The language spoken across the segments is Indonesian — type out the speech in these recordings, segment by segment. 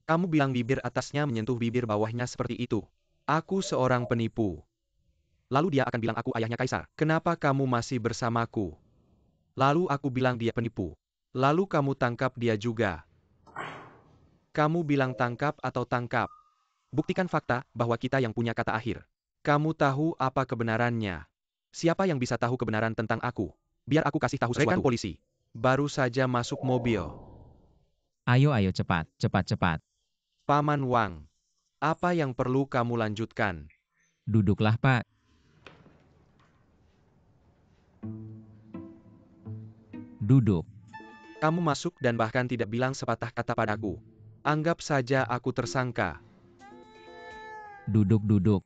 Kamu bilang bibir atasnya menyentuh bibir bawahnya seperti itu. Aku seorang penipu. Lalu dia akan bilang aku ayahnya Kaisar. Kenapa kamu masih bersamaku? Lalu aku bilang dia penipu. Lalu kamu tangkap dia juga. Kamu bilang tangkap atau tangkap. Buktikan fakta bahwa kita yang punya kata akhir. Kamu tahu apa kebenarannya. Siapa yang bisa tahu kebenaran tentang aku? Biar aku kasih tahu sesuatu. Rekan polisi. Baru saja masuk mobil. Ayo ayo cepat, cepat cepat. Paman Wang. Apa yang perlu kamu lanjutkan? Duduklah Pak. Duduk. Kamu masuk dan bahkan tidak bilang sepatah kata padaku. Anggap saja aku tersangka. Duduk.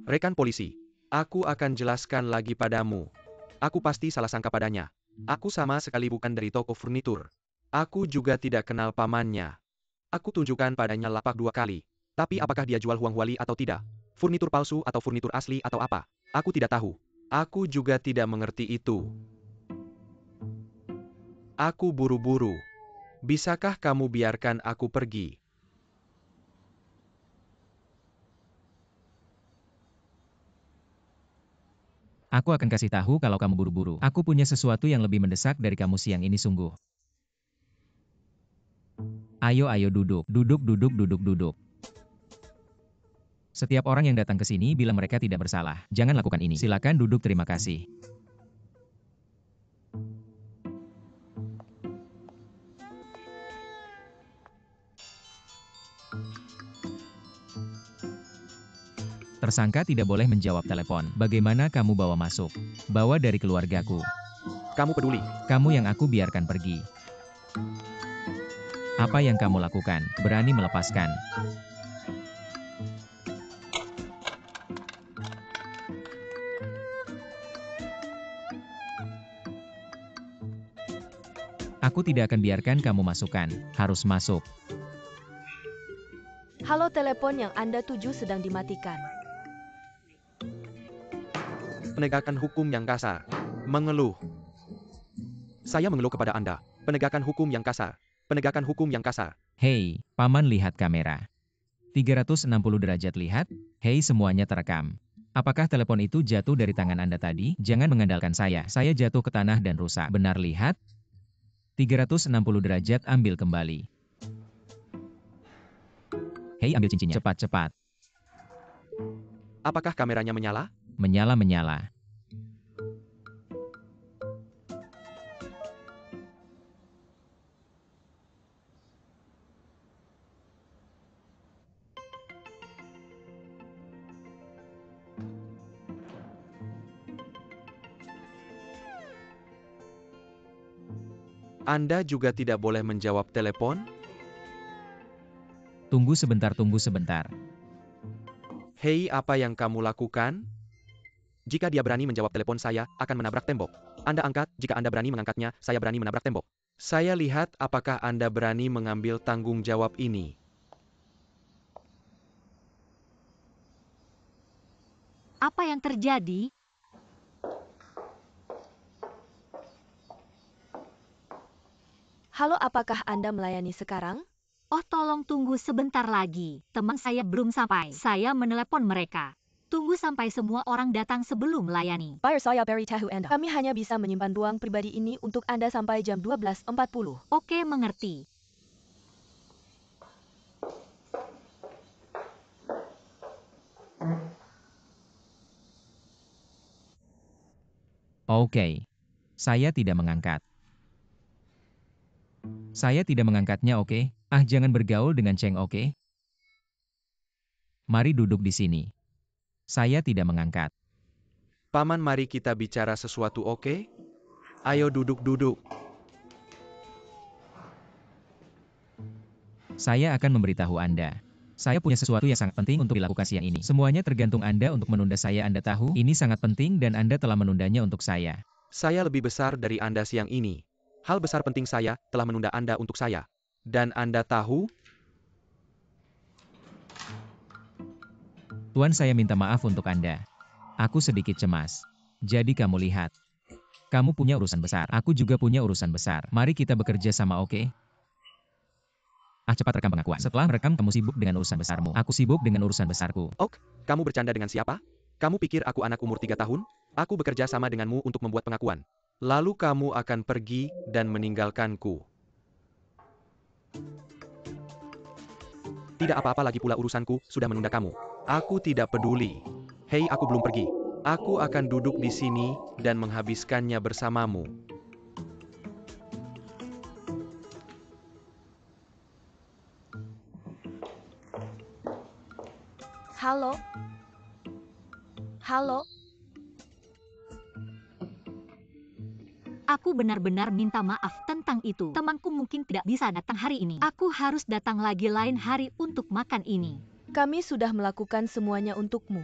Rekan polisi. Aku akan jelaskan lagi padamu. Aku pasti salah sangka padanya. Aku sama sekali bukan dari toko furnitur. Aku juga tidak kenal pamannya. Aku tunjukkan padanya lapak 2 kali. Tapi apakah dia jual huang-huali atau tidak? Furnitur palsu atau furnitur asli atau apa? Aku tidak tahu. Aku juga tidak mengerti itu. Aku buru-buru. Bisakah kamu biarkan aku pergi? Aku akan kasih tahu kalau kamu buru-buru. Aku punya sesuatu yang lebih mendesak dari kamu siang ini sungguh. Ayo ayo duduk. Duduk. Setiap orang yang datang ke sini bilang mereka tidak bersalah. Jangan lakukan ini. Silakan duduk, terima kasih. Tersangka tidak boleh menjawab telepon. Bagaimana kamu bawa masuk? Bawa dari keluargaku. Kamu peduli. Kamu yang aku biarkan pergi. Apa yang kamu lakukan? Berani melepaskan. Aku tidak akan biarkan kamu masukkan. Harus masuk. Halo, telepon yang Anda tuju sedang dimatikan. Penegakan hukum yang kasar. Mengeluh. Saya mengeluh kepada Anda. Penegakan hukum yang kasar. Penegakan hukum yang kasar. Hei, paman lihat kamera. 360 derajat lihat. Hei, semuanya terekam. Apakah telepon itu jatuh dari tangan Anda tadi? Jangan mengandalkan saya. Saya jatuh ke tanah dan rusak. Benar lihat? 360 derajat ambil kembali. Hei, ambil cincinnya. Cepat-cepat. Apakah kameranya menyala? Menyala. Anda juga tidak boleh menjawab telepon? Tunggu sebentar. Hei, apa yang kamu lakukan? Jika dia berani menjawab telepon saya, akan menabrak tembok. Anda angkat, jika Anda berani mengangkatnya, saya berani menabrak tembok. Saya lihat apakah Anda berani mengambil tanggung jawab ini. Apa yang terjadi? Halo, apakah Anda melayani sekarang? Oh, tolong tunggu sebentar lagi. Teman saya belum sampai. Saya menelepon mereka. Tunggu sampai semua orang datang sebelum melayani. Bayar saya beritahu Anda. Kami hanya bisa menyimpan ruang pribadi ini untuk Anda sampai jam 12.40. Oke, mengerti. Oke. Saya tidak mengangkat. Saya tidak mengangkatnya, oke? Ah, jangan bergaul dengan Cheng, oke? Mari duduk di sini. Saya tidak mengangkat. Paman, mari kita bicara sesuatu, oke? Ayo duduk. Saya akan memberitahu Anda. Saya punya sesuatu yang sangat penting untuk dilakukan siang ini. Semuanya tergantung Anda untuk menunda saya. Anda tahu, ini sangat penting dan Anda telah menundanya untuk saya. Saya lebih besar dari Anda siang ini. Hal besar penting saya telah menunda Anda untuk saya. Dan Anda tahu? Tuan, saya minta maaf untuk Anda. Aku sedikit cemas. Jadi kamu lihat. Kamu punya urusan besar. Aku juga punya urusan besar. Mari kita bekerja sama, oke? Cepat rekam pengakuan. Setelah merekam, kamu sibuk dengan urusan besarmu. Aku sibuk dengan urusan besarku. Kamu bercanda dengan siapa? Kamu pikir aku anak umur 3 tahun? Aku bekerja sama denganmu untuk membuat pengakuan. Lalu kamu akan pergi dan meninggalkanku. Tidak apa-apa lagi pula urusanku, sudah menunda kamu. Aku tidak peduli. Hei, aku belum pergi. Aku akan duduk di sini dan menghabiskannya bersamamu. Halo? Halo? Aku benar-benar minta maaf tentang itu. Temanku mungkin tidak bisa datang hari ini. Aku harus datang lagi lain hari untuk makan ini. Kami sudah melakukan semuanya untukmu.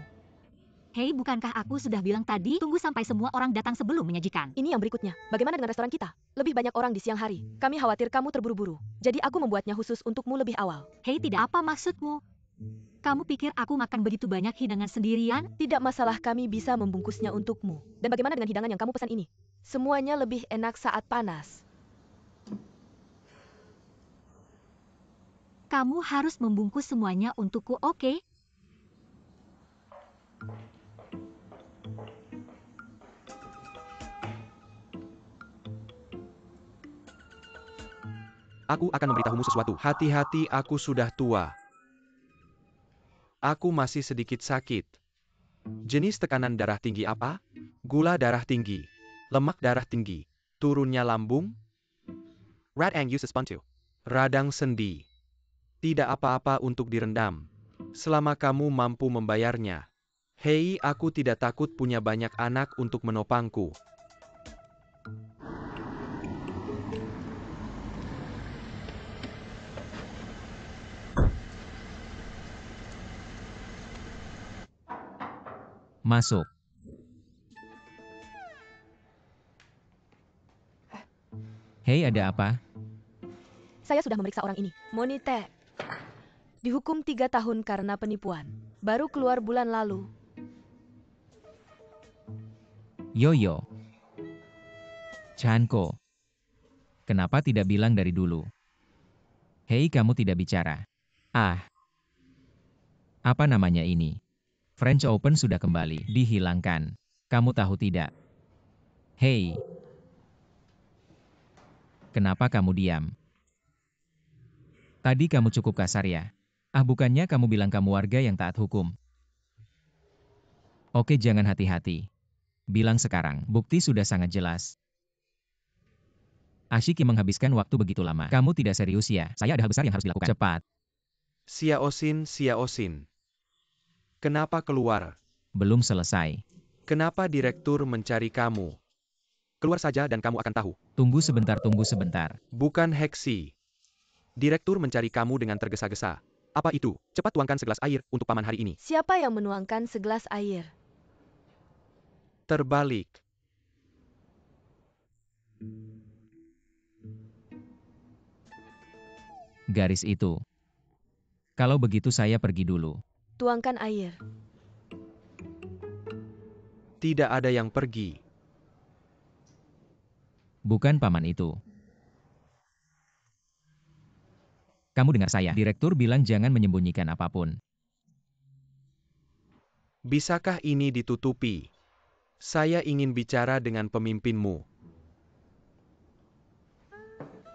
Hei, bukankah aku sudah bilang tadi, tunggu sampai semua orang datang sebelum menyajikan? Ini yang berikutnya. Bagaimana dengan restoran kita? Lebih banyak orang di siang hari. Kami khawatir kamu terburu-buru. Jadi aku membuatnya khusus untukmu lebih awal. Hei, tidak apa maksudmu? Kamu pikir aku makan begitu banyak hidangan sendirian? Tidak masalah, kami bisa membungkusnya untukmu. Dan bagaimana dengan hidangan yang kamu pesan ini? Semuanya lebih enak saat panas. Kamu harus membungkus semuanya untukku, oke? Aku akan memberitahumu sesuatu. Hati-hati, aku sudah tua. Aku masih sedikit sakit. Jenis tekanan darah tinggi apa? Gula darah tinggi. Lemak darah tinggi. Turunnya lambung. Radang uses buntu. Radang sendi. Tidak apa-apa untuk direndam. Selama kamu mampu membayarnya. Hei, aku tidak takut punya banyak anak untuk menopangku. Masuk. Hei, ada apa? Saya sudah memeriksa orang ini. Monite. Dihukum 3 tahun karena penipuan. Baru keluar bulan lalu. Yoyo. Chanko. Kenapa tidak bilang dari dulu? Hei, kamu tidak bicara. Apa namanya ini? French Open sudah kembali, dihilangkan. Kamu tahu tidak? Hei. Kenapa kamu diam? Tadi kamu cukup kasar ya? Bukannya kamu bilang kamu warga yang taat hukum. Oke, jangan hati-hati. Bilang sekarang, bukti sudah sangat jelas. Asyik menghabiskan waktu begitu lama. Kamu tidak serius ya? Saya ada hal besar yang harus dilakukan. Cepat. Xiaoxin. Kenapa keluar? Belum selesai. Kenapa direktur mencari kamu? Keluar saja dan kamu akan tahu. Tunggu sebentar. Bukan Heksi. Direktur mencari kamu dengan tergesa-gesa. Apa itu? Cepat tuangkan segelas air untuk paman hari ini. Siapa yang menuangkan segelas air? Terbalik. Garis itu. Kalau begitu saya pergi dulu. Tuangkan air. Tidak ada yang pergi. Bukan paman itu. Kamu dengar saya. Direktur bilang jangan menyembunyikan apapun. Bisakah ini ditutupi? Saya ingin bicara dengan pemimpinmu.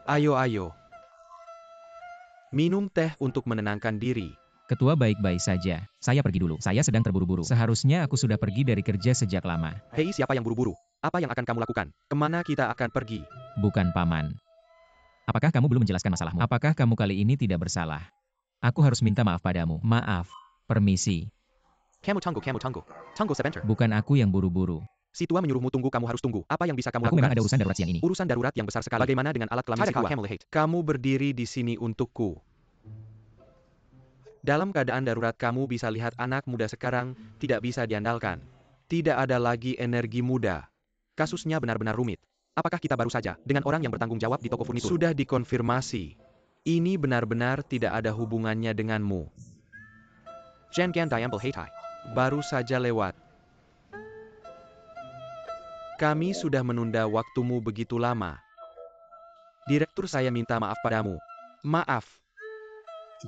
Ayo. Minum teh untuk menenangkan diri. Ketua baik-baik saja. Saya pergi dulu. Saya sedang terburu-buru. Seharusnya aku sudah pergi dari kerja sejak lama. Hei, siapa yang buru-buru? Apa yang akan kamu lakukan? Kemana kita akan pergi? Bukan paman. Apakah kamu belum menjelaskan masalahmu? Apakah kamu kali ini tidak bersalah? Aku harus minta maaf padamu. Maaf. Permisi. Kamu tunggu. Tunggu sebentar. Bukan aku yang buru-buru. Si tua menyuruhmu tunggu, kamu harus tunggu. Apa yang bisa kamu Aku lakukan? memang ada urusan darurat siang ini. Urusan darurat yang besar sekali. Bagaimana dengan alat kelamin si tua? Kamu berdiri di sini untukku. Dalam keadaan darurat kamu bisa lihat anak muda sekarang tidak bisa diandalkan. Tidak ada lagi energi muda. Kasusnya benar-benar rumit. Apakah kita baru saja dengan orang yang bertanggung jawab di toko furnitur? Sudah dikonfirmasi. Ini benar-benar tidak ada hubungannya denganmu. Jangan diambil heitai. Baru saja lewat. Kami sudah menunda waktumu begitu lama. Direktur, saya minta maaf padamu. Maaf.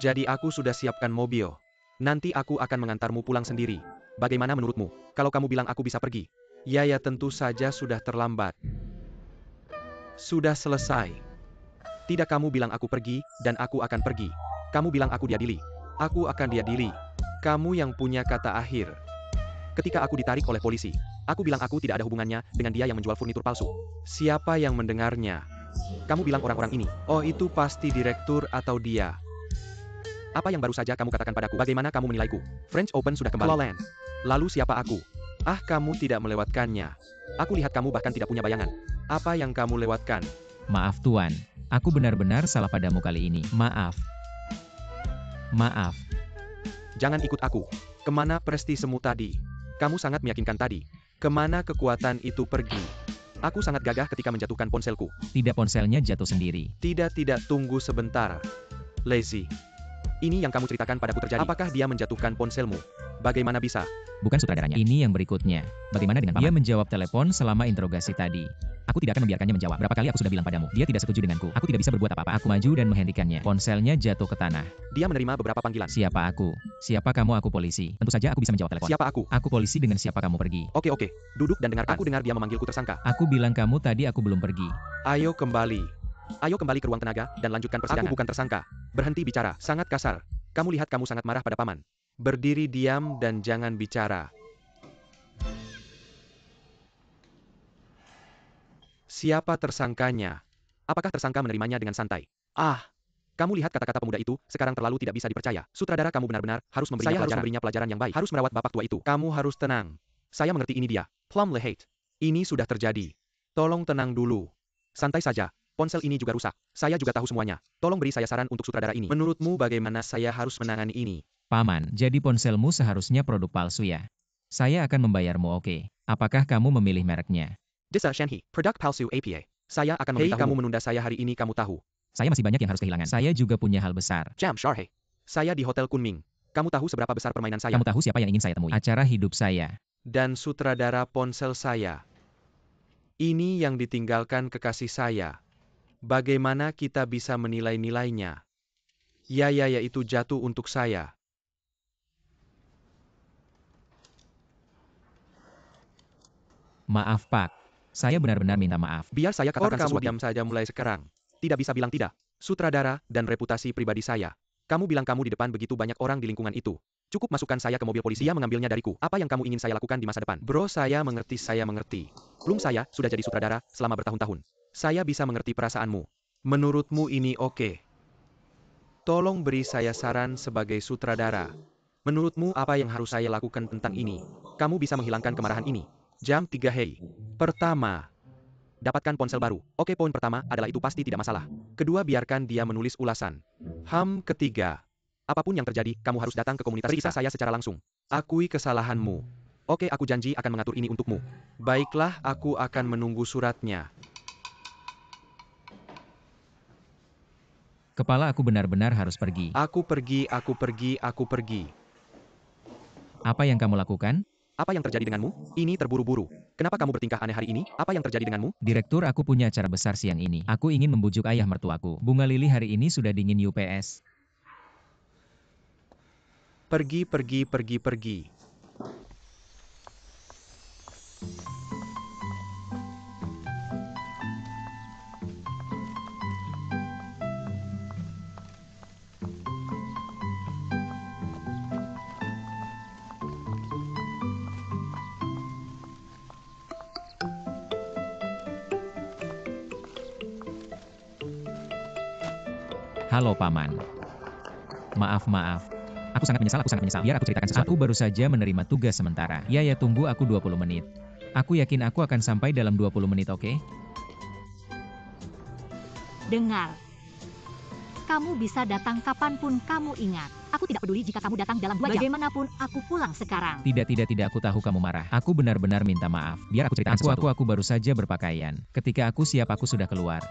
Jadi aku sudah siapkan mobil. Nanti aku akan mengantarmu pulang sendiri. Bagaimana menurutmu? Kalau kamu bilang aku bisa pergi. Ya tentu saja sudah terlambat. Sudah selesai. Tidak, kamu bilang aku pergi, dan aku akan pergi. Kamu bilang aku diadili. Aku akan diadili. Kamu yang punya kata akhir. Ketika aku ditarik oleh polisi, aku bilang aku tidak ada hubungannya dengan dia yang menjual furnitur palsu. Siapa yang mendengarnya? Kamu bilang orang-orang ini. Oh, itu pasti direktur atau dia. Apa yang baru saja kamu katakan padaku? Bagaimana kamu menilaiku? French Open sudah kembali. Clawland. Lalu siapa aku? Ah, kamu tidak melewatkannya. Aku lihat kamu bahkan tidak punya bayangan. Apa yang kamu lewatkan? Maaf Tuan, aku benar-benar salah padamu kali ini. Maaf. Maaf. Jangan ikut aku. Kemana prestisemu tadi? Kamu sangat meyakinkan tadi. Kemana kekuatan itu pergi? Aku sangat gagah ketika menjatuhkan ponselku. Tidak, ponselnya jatuh sendiri. Tidak, tunggu sebentar. Lazy. Ini yang kamu ceritakan padaku terjadi. Apakah dia menjatuhkan ponselmu? Bagaimana bisa? Bukan sutradaranya. Ini yang berikutnya. Bagaimana dengan Paman? Dia menjawab telepon selama interogasi tadi. Aku tidak akan membiarkannya menjawab. Berapa kali aku sudah bilang padamu, dia tidak setuju denganku. Aku tidak bisa berbuat apa-apa. Aku maju dan menghentikannya. Ponselnya jatuh ke tanah. Dia menerima beberapa panggilan. Siapa aku? Siapa kamu? Aku polisi. Tentu saja aku bisa menjawab telepon. Siapa aku? Aku polisi. Dengan siapa kamu pergi? Oke. Duduk dan dengarkan. Aku dengar dia memanggilku tersangka. Aku bilang kamu tadi aku belum pergi. Ayo kembali ke ruang tenaga, dan lanjutkan persidangan. Aku bukan tersangka. Berhenti bicara. Sangat kasar. Kamu lihat kamu sangat marah pada Paman. Berdiri diam dan jangan bicara. Siapa tersangkanya? Apakah tersangka menerimanya dengan santai? Ah, kamu lihat kata-kata pemuda itu, sekarang terlalu tidak bisa dipercaya. Sutradara, kamu benar-benar harus memberinya pelajaran yang baik. Harus merawat bapak tua itu. Kamu harus tenang. Saya mengerti ini dia. Plum Lehate. Ini sudah terjadi. Tolong tenang dulu. Santai saja. Ponsel ini juga rusak. Saya juga tahu semuanya. Tolong beri saya saran untuk sutradara ini. Menurutmu bagaimana saya harus menangani ini? Paman, jadi ponselmu seharusnya produk palsu ya? Saya akan membayarmu, oke? Apakah kamu memilih mereknya? Disa Shanhei, produk palsu APA. Saya akan memberitahumu. Hei, kamu menunda saya hari ini, kamu tahu. Saya masih banyak yang harus kehilangan. Saya juga punya hal besar. Jam Sharhei. Saya di Hotel Kunming. Kamu tahu seberapa besar permainan saya? Kamu tahu siapa yang ingin saya temui? Acara hidup saya. Dan sutradara ponsel saya. Ini yang ditinggalkan kekasih saya. Bagaimana kita bisa menilai-nilainya? Ya, itu jatuh untuk saya. Maaf Pak. Saya benar-benar minta maaf. Biar saya katakan sesuatu. Kamu diam saja mulai sekarang. Tidak bisa bilang tidak. Sutradara dan reputasi pribadi saya. Kamu bilang kamu di depan begitu banyak orang di lingkungan itu. Cukup masukkan saya ke mobil polisi. Dia mengambilnya dariku. Apa yang kamu ingin saya lakukan di masa depan? Bro, saya mengerti. Belum, saya sudah jadi sutradara selama bertahun-tahun. Saya bisa mengerti perasaanmu. Menurutmu ini oke? Tolong beri saya saran sebagai sutradara. Menurutmu apa yang harus saya lakukan tentang ini? Kamu bisa menghilangkan kemarahan ini. Jam 3 Hei. Pertama, dapatkan ponsel baru. Oke, poin pertama adalah itu pasti tidak masalah. Kedua, biarkan dia menulis ulasan. Ketiga, apapun yang terjadi, kamu harus datang ke komunitas kita. Saya secara langsung. Akui kesalahanmu. Oke, aku janji akan mengatur ini untukmu. Baiklah, aku akan menunggu suratnya. Kepala aku benar-benar harus pergi. Aku pergi. Apa yang kamu lakukan? Apa yang terjadi denganmu? Ini terburu-buru. Kenapa kamu bertingkah aneh hari ini? Apa yang terjadi denganmu? Direktur, aku punya acara besar siang ini. Aku ingin membujuk ayah mertuaku. Bunga lili hari ini sudah dingin UPS. Pergi. Halo Paman. Maaf. Aku sangat menyesal. Biar aku ceritakan sesuatu. Aku baru saja menerima tugas sementara. Ya, tunggu aku 20 menit. Aku yakin aku akan sampai dalam 20 menit, oke? Dengar. Kamu bisa datang kapanpun kamu ingat. Aku tidak peduli jika kamu datang dalam 2 jam. Bagaimanapun, aku pulang sekarang. Tidak, aku tahu kamu marah. Aku benar-benar minta maaf. Biar aku ceritakan sesuatu. Aku baru saja berpakaian. Ketika aku siap, aku sudah keluar.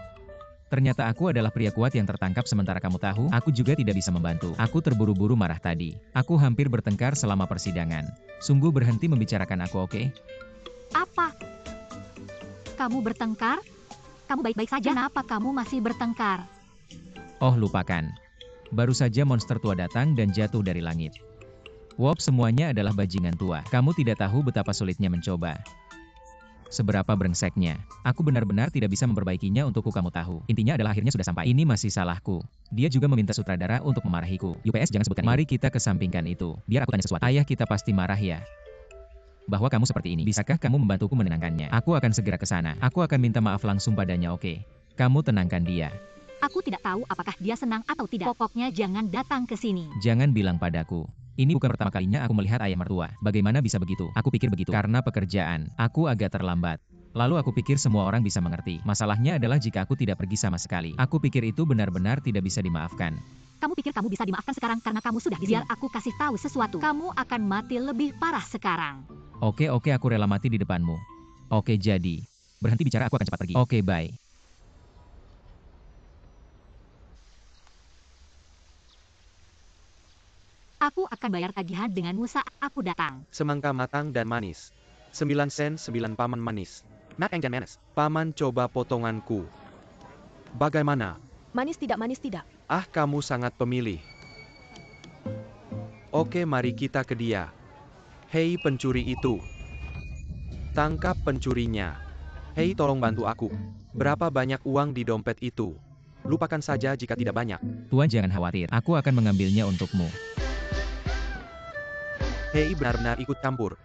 Ternyata aku adalah pria kuat yang tertangkap sementara kamu tahu, aku juga tidak bisa membantu. Aku terburu-buru marah tadi. Aku hampir bertengkar selama persidangan. Sungguh berhenti membicarakan aku, oke? Apa? Kamu bertengkar? Kamu baik-baik saja? Kenapa kamu masih bertengkar? Oh, lupakan. Baru saja monster tua datang dan jatuh dari langit. Wop, semuanya adalah bajingan tua. Kamu tidak tahu betapa sulitnya mencoba. Seberapa brengseknya. Aku benar-benar tidak bisa memperbaikinya untukku, kamu tahu. Intinya adalah akhirnya sudah sampai. Ini masih salahku. Dia juga meminta sutradara untuk memarahiku. UPS, jangan sebutkan. Mari kita kesampingkan itu. Biar aku tanya sesuatu. Ayah kita pasti marah ya. Bahwa kamu seperti ini. Bisakah kamu membantuku menenangkannya? Aku akan segera ke sana. Aku akan minta maaf langsung padanya, oke? Kamu tenangkan dia. Aku tidak tahu apakah dia senang atau tidak. Pokoknya jangan datang ke sini. Jangan bilang padaku. Ini bukan pertama kalinya aku melihat ayah mertua. Bagaimana bisa begitu? Aku pikir begitu. Karena pekerjaan. Aku agak terlambat. Lalu aku pikir semua orang bisa mengerti. Masalahnya adalah jika aku tidak pergi sama sekali. Aku pikir itu benar-benar tidak bisa dimaafkan. Kamu pikir kamu bisa dimaafkan sekarang karena kamu sudah di sini? Biar aku kasih tahu sesuatu. Kamu akan mati lebih parah sekarang. Oke, aku rela mati di depanmu. Oke, jadi. Berhenti bicara, aku akan cepat pergi. Oke, bye. Aku akan bayar tagihan denganmu saat aku datang. Semangka matang dan manis. 9 sen 9 paman manis. Matang dan manis. Paman coba potonganku. Bagaimana? Manis tidak. Ah, kamu sangat pemilih. Oke, mari kita ke dia. Hei pencuri itu. Tangkap pencurinya. Hei, tolong bantu aku. Berapa banyak uang di dompet itu? Lupakan saja jika tidak banyak. Tuan jangan khawatir, aku akan mengambilnya untukmu. Hei, benar-benar ikut campur.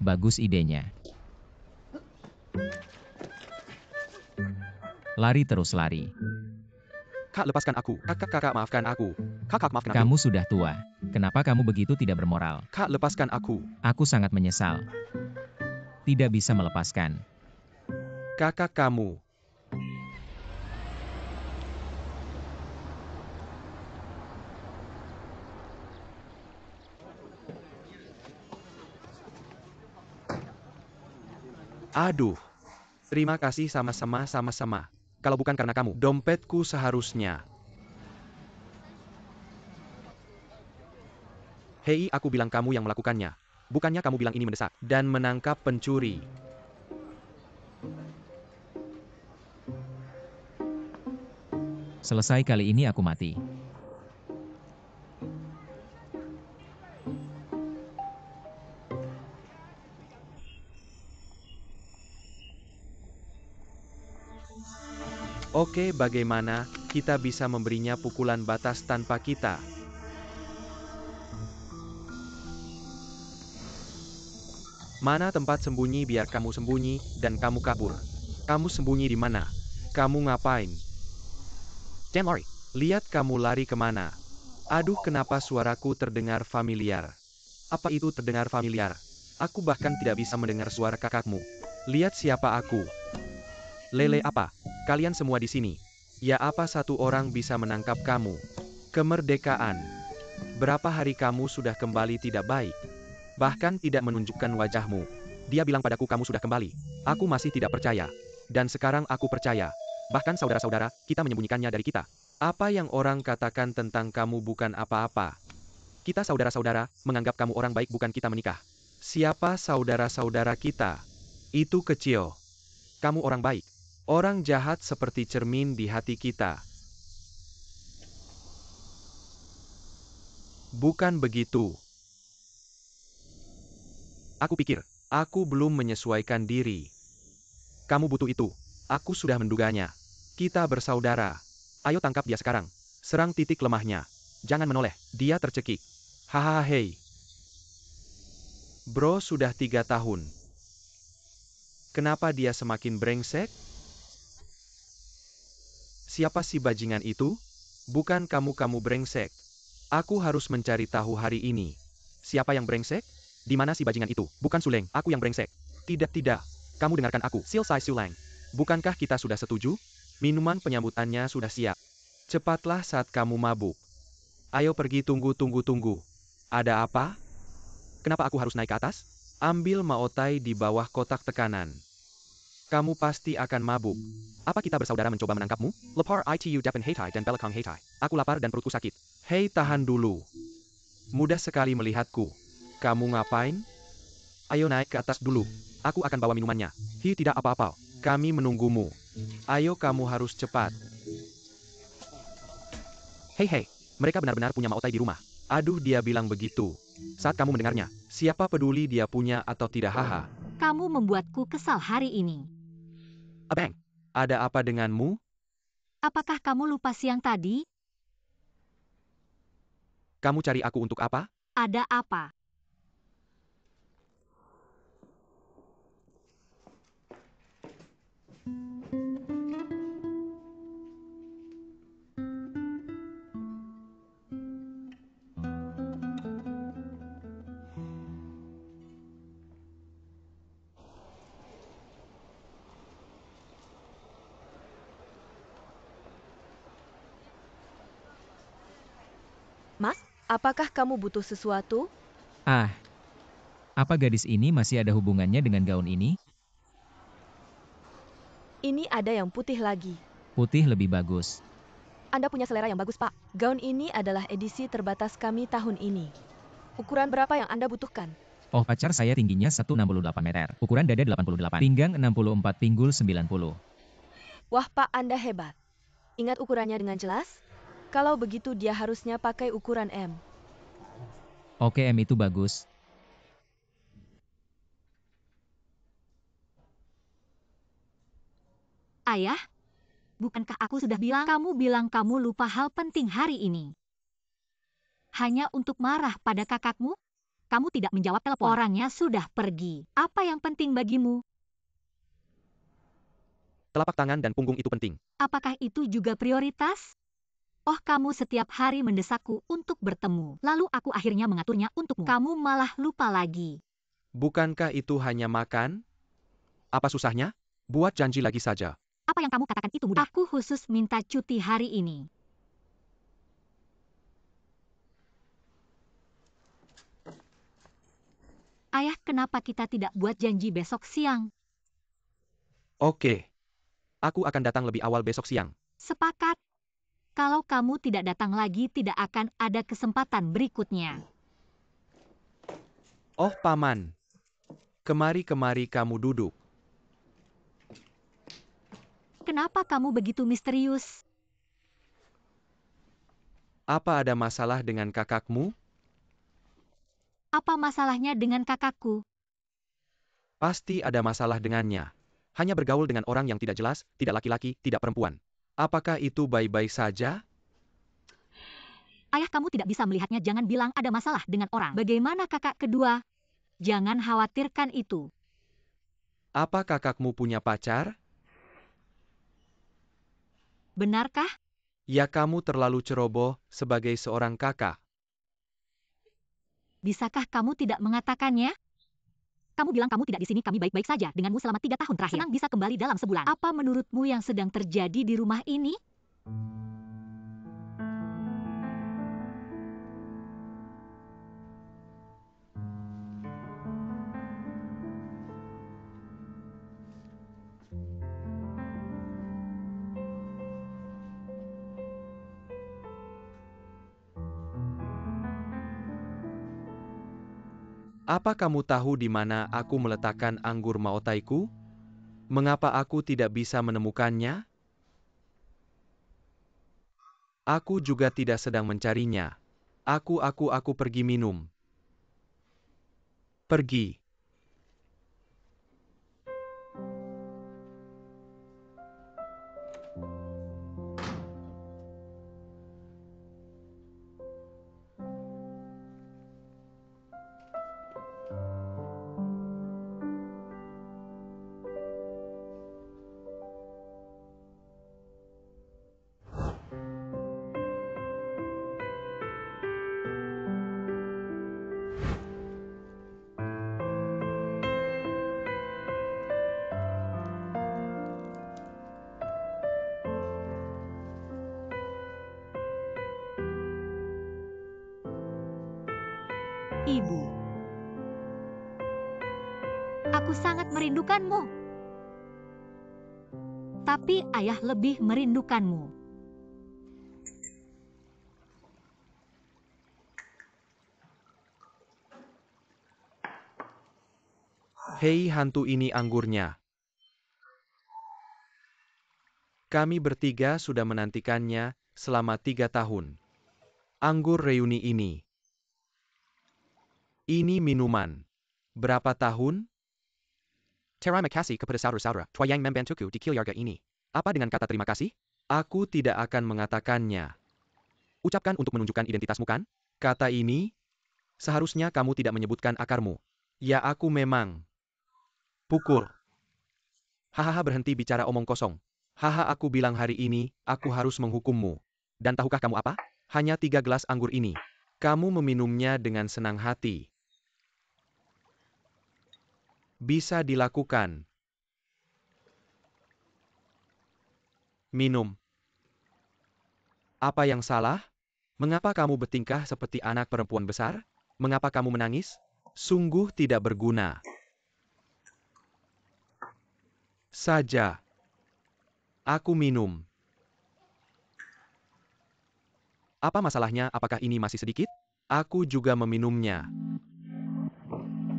Bagus idenya. Lari terus lari. Kak, lepaskan aku. Kakak, maafkan aku. Kakak, maafkan aku. Kamu sudah tua. Kenapa kamu begitu tidak bermoral? Kak, lepaskan aku. Aku sangat menyesal. Tidak bisa melepaskan. Kakak kamu. Aduh. Terima kasih sama-sama. Kalau bukan karena kamu, dompetku seharusnya. Hei, aku bilang kamu yang melakukannya. Bukannya kamu bilang ini mendesak dan menangkap pencuri. Selesai kali ini aku mati. Oke, bagaimana kita bisa memberinya pukulan batas tanpa kita? Mana tempat sembunyi biar kamu sembunyi, dan kamu kabur. Kamu sembunyi di mana? Kamu ngapain? Damn Lori, lihat kamu lari kemana? Aduh, kenapa suaraku terdengar familiar? Apa itu terdengar familiar? Aku bahkan tidak bisa mendengar suara kakakmu. Lihat siapa aku. Lele apa? Kalian semua di sini. Ya, apa satu orang bisa menangkap kamu? Kemerdekaan. Berapa hari kamu sudah kembali tidak baik? Bahkan tidak menunjukkan wajahmu. Dia bilang padaku kamu sudah kembali. Aku masih tidak percaya. Dan sekarang aku percaya. Bahkan saudara-saudara, kita menyembunyikannya dari kita. Apa yang orang katakan tentang kamu bukan apa-apa. Kita saudara-saudara, menganggap kamu orang baik bukan kita menikah. Siapa saudara-saudara kita? Itu kecil. Kamu orang baik. Orang jahat seperti cermin di hati kita. Bukan begitu. Aku pikir, aku belum menyesuaikan diri. Kamu butuh itu. Aku sudah menduganya. Kita bersaudara. Ayo tangkap dia sekarang. Serang titik lemahnya. Jangan menoleh, dia tercekik. Hahaha, hei. Bro, sudah 3 tahun. Kenapa dia semakin brengsek? Siapa si bajingan itu? Bukan kamu brengsek. Aku harus mencari tahu hari ini. Siapa yang brengsek? Di mana si bajingan itu? Bukan Suleng, aku yang brengsek. Tidak. Kamu dengarkan aku. Silsai Suleng. Bukankah kita sudah setuju? Minuman penyambutannya sudah siap. Cepatlah saat kamu mabuk. Ayo pergi, tunggu. Ada apa? Kenapa aku harus naik ke atas? Ambil Maotai di bawah kotak tekanan. Kamu pasti akan mabuk. Apa kita bersaudara mencoba menangkapmu? Lapar itu depan Heitai dan belakang Heitai. Aku lapar dan perutku sakit. Hei, tahan dulu. Mudah sekali melihatku. Kamu ngapain? Ayo naik ke atas dulu. Aku akan bawa minumannya. Tidak apa-apa. Kami menunggumu. Ayo, kamu harus cepat. Hei, mereka benar-benar punya Maotai di rumah. Aduh, dia bilang begitu. Saat kamu mendengarnya, siapa peduli dia punya atau tidak, haha. Kamu membuatku kesal hari ini. Abang, ada apa denganmu? Apakah kamu lupa siang tadi? Kamu cari aku untuk apa? Ada apa? Mas, apakah kamu butuh sesuatu? Ah, apa gadis ini masih ada hubungannya dengan gaun ini? Ini ada yang putih lagi. Putih lebih bagus. Anda punya selera yang bagus, Pak. Gaun ini adalah edisi terbatas kami tahun ini. Ukuran berapa yang Anda butuhkan? Oh, pacar saya tingginya 168 meter. Ukuran dada 88. Pinggang 64, pinggul 90. Wah, Pak, Anda hebat. Ingat ukurannya dengan jelas? Kalau begitu dia harusnya pakai ukuran M. Oke, M itu bagus. Ayah, bukankah aku sudah bilang kamu lupa hal penting hari ini? Hanya untuk marah pada kakakmu? Kamu tidak menjawab telepon. Orangnya sudah pergi. Apa yang penting bagimu? Telapak tangan dan punggung itu penting. Apakah itu juga prioritas? Oh, kamu setiap hari mendesakku untuk bertemu. Lalu aku akhirnya mengaturnya untukmu. Kamu malah lupa lagi. Bukankah itu hanya makan? Apa susahnya? Buat janji lagi saja. Apa yang kamu katakan itu mudah. Aku khusus minta cuti hari ini. Ayah, kenapa kita tidak buat janji besok siang? Oke. Aku akan datang lebih awal besok siang. Sepakat. Kalau kamu tidak datang lagi, tidak akan ada kesempatan berikutnya. Oh, Paman. Kemari kamu duduk. Kenapa kamu begitu misterius? Apa ada masalah dengan kakakmu? Apa masalahnya dengan kakakku? Pasti ada masalah dengannya. Hanya bergaul dengan orang yang tidak jelas, tidak laki-laki, tidak perempuan. Apakah itu baik-baik saja? Ayah, kamu tidak bisa melihatnya, jangan bilang ada masalah dengan orang. Bagaimana kakak kedua? Jangan khawatirkan itu. Apa kakakmu punya pacar? Benarkah? Ya, kamu terlalu ceroboh sebagai seorang kakak. Bisakah kamu tidak mengatakannya? Kamu bilang kamu tidak di sini, kami baik-baik saja denganmu selama 3 tahun terakhir. Senang bisa kembali dalam sebulan. Apa menurutmu yang sedang terjadi di rumah ini? Apa kamu tahu di mana aku meletakkan anggur Maotaiku? Mengapa aku tidak bisa menemukannya? Aku juga tidak sedang mencarinya. Aku pergi minum. Pergi. Aku sangat merindukanmu. Tapi ayah lebih merindukanmu. Hei hantu, ini anggurnya. Kami bertiga sudah menantikannya selama 3 tahun. Anggur reuni ini. Ini minuman. Berapa tahun? Terima kasih kepada saudara-saudara yang membantuku di keluarga ini. Apa dengan kata terima kasih? Aku tidak akan mengatakannya. Ucapkan untuk menunjukkan identitasmu, kan? Kata ini, seharusnya kamu tidak menyebutkan akarmu. Ya, aku memang. Pukul. Hahaha, berhenti bicara omong kosong. Haha, aku bilang hari ini, aku harus menghukummu. Dan tahukah kamu apa? Hanya 3 gelas anggur ini. Kamu meminumnya dengan senang hati. Bisa dilakukan. Minum. Apa yang salah? Mengapa kamu bertingkah seperti anak perempuan besar? Mengapa kamu menangis? Sungguh tidak berguna. Saja. Aku minum. Apa masalahnya? Apakah ini masih sedikit? Aku juga meminumnya.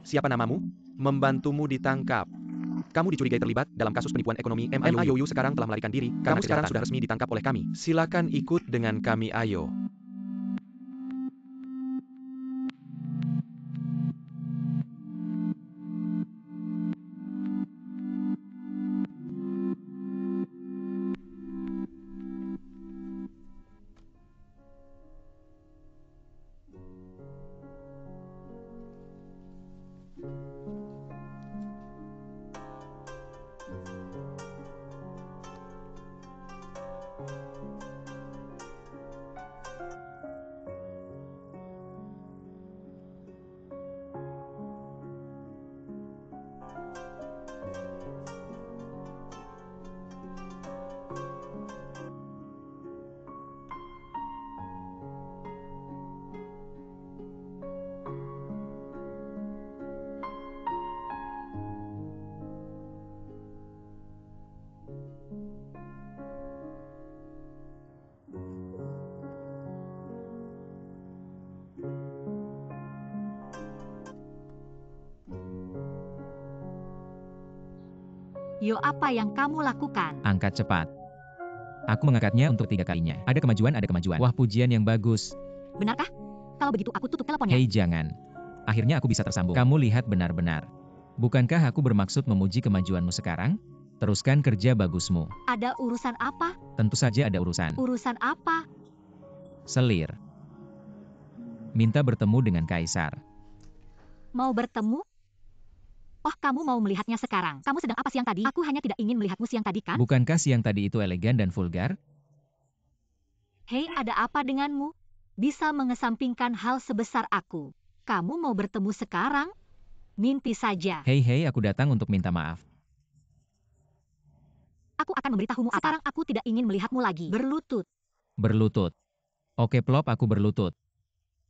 Siapa namamu? Membantumu ditangkap. Kamu dicurigai terlibat dalam kasus penipuan ekonomi. MIOU sekarang telah melarikan diri. Kamu sekarang sudah resmi ditangkap oleh kami. Silakan ikut dengan kami, ayo. Yo, apa yang kamu lakukan? Angkat cepat. Aku mengangkatnya untuk 3 kalinya. Ada kemajuan, ada kemajuan. Wah, pujian yang bagus. Benarkah? Kalau begitu aku tutup teleponnya. Hei, jangan. Akhirnya aku bisa tersambung. Kamu lihat benar-benar. Bukankah aku bermaksud memuji kemajuanmu sekarang? Teruskan kerja bagusmu. Ada urusan apa? Tentu saja ada urusan. Urusan apa? Selir. Minta bertemu dengan Kaisar. Mau bertemu? Oh, kamu mau melihatnya sekarang. Kamu sedang apa siang tadi? Aku hanya tidak ingin melihatmu siang tadi, kan? Bukankah siang tadi itu elegan dan vulgar? Hei, ada apa denganmu? Bisa mengesampingkan hal sebesar aku. Kamu mau bertemu sekarang? Mimpi saja. Hei, aku datang untuk minta maaf. Aku akan memberitahumu apa. Sekarang aku tidak ingin melihatmu lagi. Berlutut. Berlutut. Oke, Plop, aku berlutut.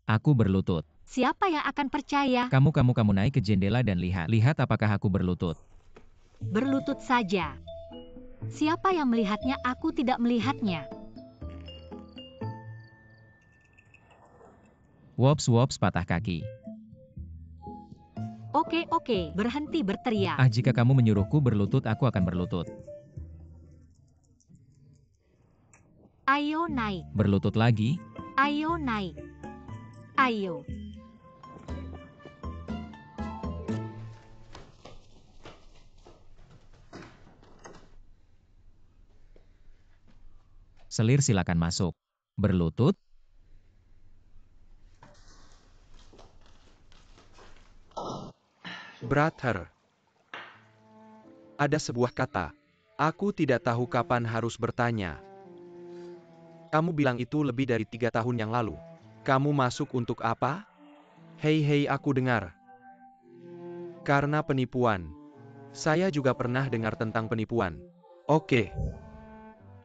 Aku berlutut. Siapa yang akan percaya? Kamu naik ke jendela dan lihat. Lihat apakah aku berlutut. Berlutut saja. Siapa yang melihatnya? Aku tidak melihatnya. Wops, patah kaki. Oke, berhenti berteriak. Ah, jika kamu menyuruhku berlutut, aku akan berlutut. Ayo naik. Berlutut lagi. Ayo naik. Ayo. Selir, silakan masuk. Berlutut. Brother. Ada sebuah kata. Aku tidak tahu kapan harus bertanya. Kamu bilang itu lebih dari 3 tahun yang lalu. Kamu masuk untuk apa? Hei, aku dengar. Karena penipuan. Saya juga pernah dengar tentang penipuan. Oke.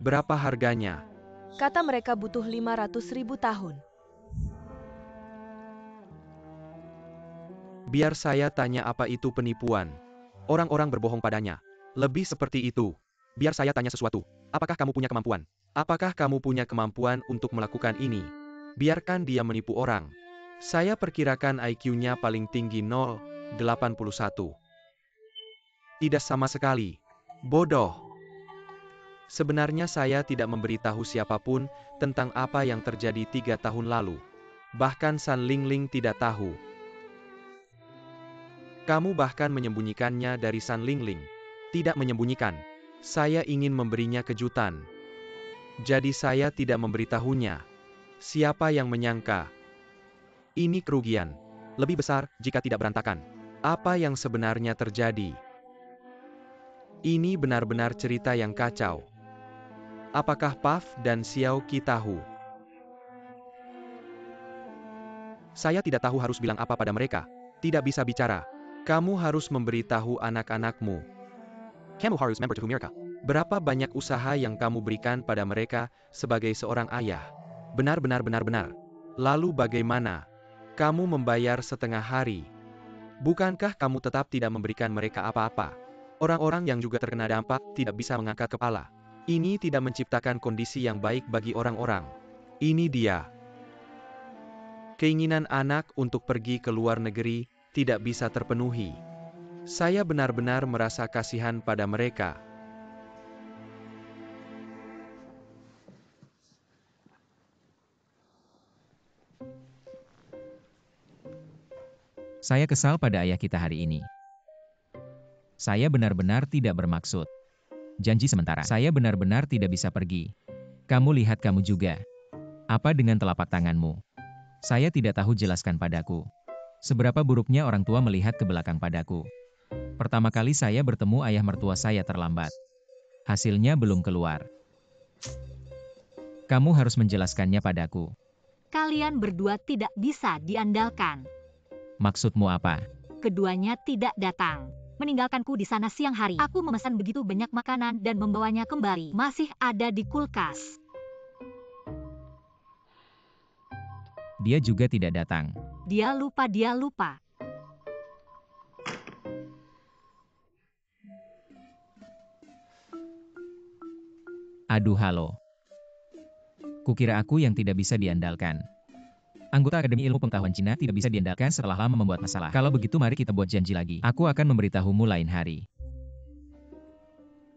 Berapa harganya? Kata mereka butuh 500.000 tahun. Biar saya tanya, apa itu penipuan? Orang-orang berbohong padanya. Lebih seperti itu. Biar saya tanya sesuatu. Apakah kamu punya kemampuan? Apakah kamu punya kemampuan untuk melakukan ini? Biarkan dia menipu orang. Saya perkirakan IQ-nya paling tinggi 0,81. Tidak sama sekali. Bodoh. Sebenarnya saya tidak memberitahu siapapun tentang apa yang terjadi 3 tahun lalu. Bahkan San Lingling tidak tahu. Kamu bahkan menyembunyikannya dari San Lingling. Tidak menyembunyikan. Saya ingin memberinya kejutan. Jadi saya tidak memberitahunya. Siapa yang menyangka? Ini kerugian. Lebih besar jika tidak berantakan. Apa yang sebenarnya terjadi? Ini benar-benar cerita yang kacau. Apakah Puff dan Xiao Qi tahu? Saya tidak tahu harus bilang apa pada mereka. Tidak bisa bicara. Kamu harus memberitahu anak-anakmu. Kamu harus memberitahu mereka. Berapa banyak usaha yang kamu berikan pada mereka sebagai seorang ayah? Benar. Lalu bagaimana? Kamu membayar setengah hari. Bukankah kamu tetap tidak memberikan mereka apa-apa? Orang-orang yang juga terkena dampak tidak bisa mengangkat kepala. Ini tidak menciptakan kondisi yang baik bagi orang-orang. Ini dia. Keinginan anak untuk pergi ke luar negeri tidak bisa terpenuhi. Saya benar-benar merasa kasihan pada mereka. Saya kesal pada ayah kita hari ini. Saya benar-benar tidak bermaksud. Janji sementara. Saya benar-benar tidak bisa pergi. Kamu lihat kamu juga. Apa dengan telapak tanganmu? Saya tidak tahu, jelaskan padaku. Seberapa buruknya orang tua melihat ke belakang padaku. Pertama kali saya bertemu ayah mertua saya terlambat. Hasilnya belum keluar. Kamu harus menjelaskannya padaku. Kalian berdua tidak bisa diandalkan. Maksudmu apa? Keduanya tidak datang. Meninggalkanku di sana siang hari. Aku memesan begitu banyak makanan dan membawanya kembali. Masih ada di kulkas. Dia juga tidak datang. Dia lupa. Aduh, halo. Kukira aku yang tidak bisa diandalkan. Anggota Akademi Ilmu Pengetahuan Cina tidak bisa diandalkan setelah lama membuat masalah. Kalau begitu mari kita buat janji lagi. Aku akan memberitahumu lain hari.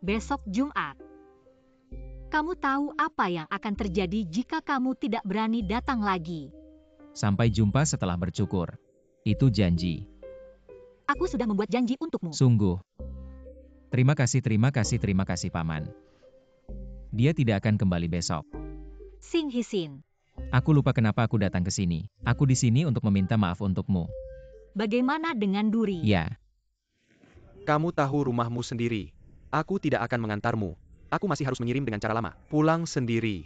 Besok Jumat. Kamu tahu apa yang akan terjadi jika kamu tidak berani datang lagi. Sampai jumpa setelah bercukur. Itu janji. Aku sudah membuat janji untukmu. Sungguh. Terima kasih Paman. Dia tidak akan kembali besok. Sing Hisin. Aku lupa kenapa aku datang ke sini. Aku di sini untuk meminta maaf untukmu. Bagaimana dengan Duri? Ya. Kamu tahu rumahmu sendiri. Aku tidak akan mengantarmu. Aku masih harus mengirim dengan cara lama. Pulang sendiri.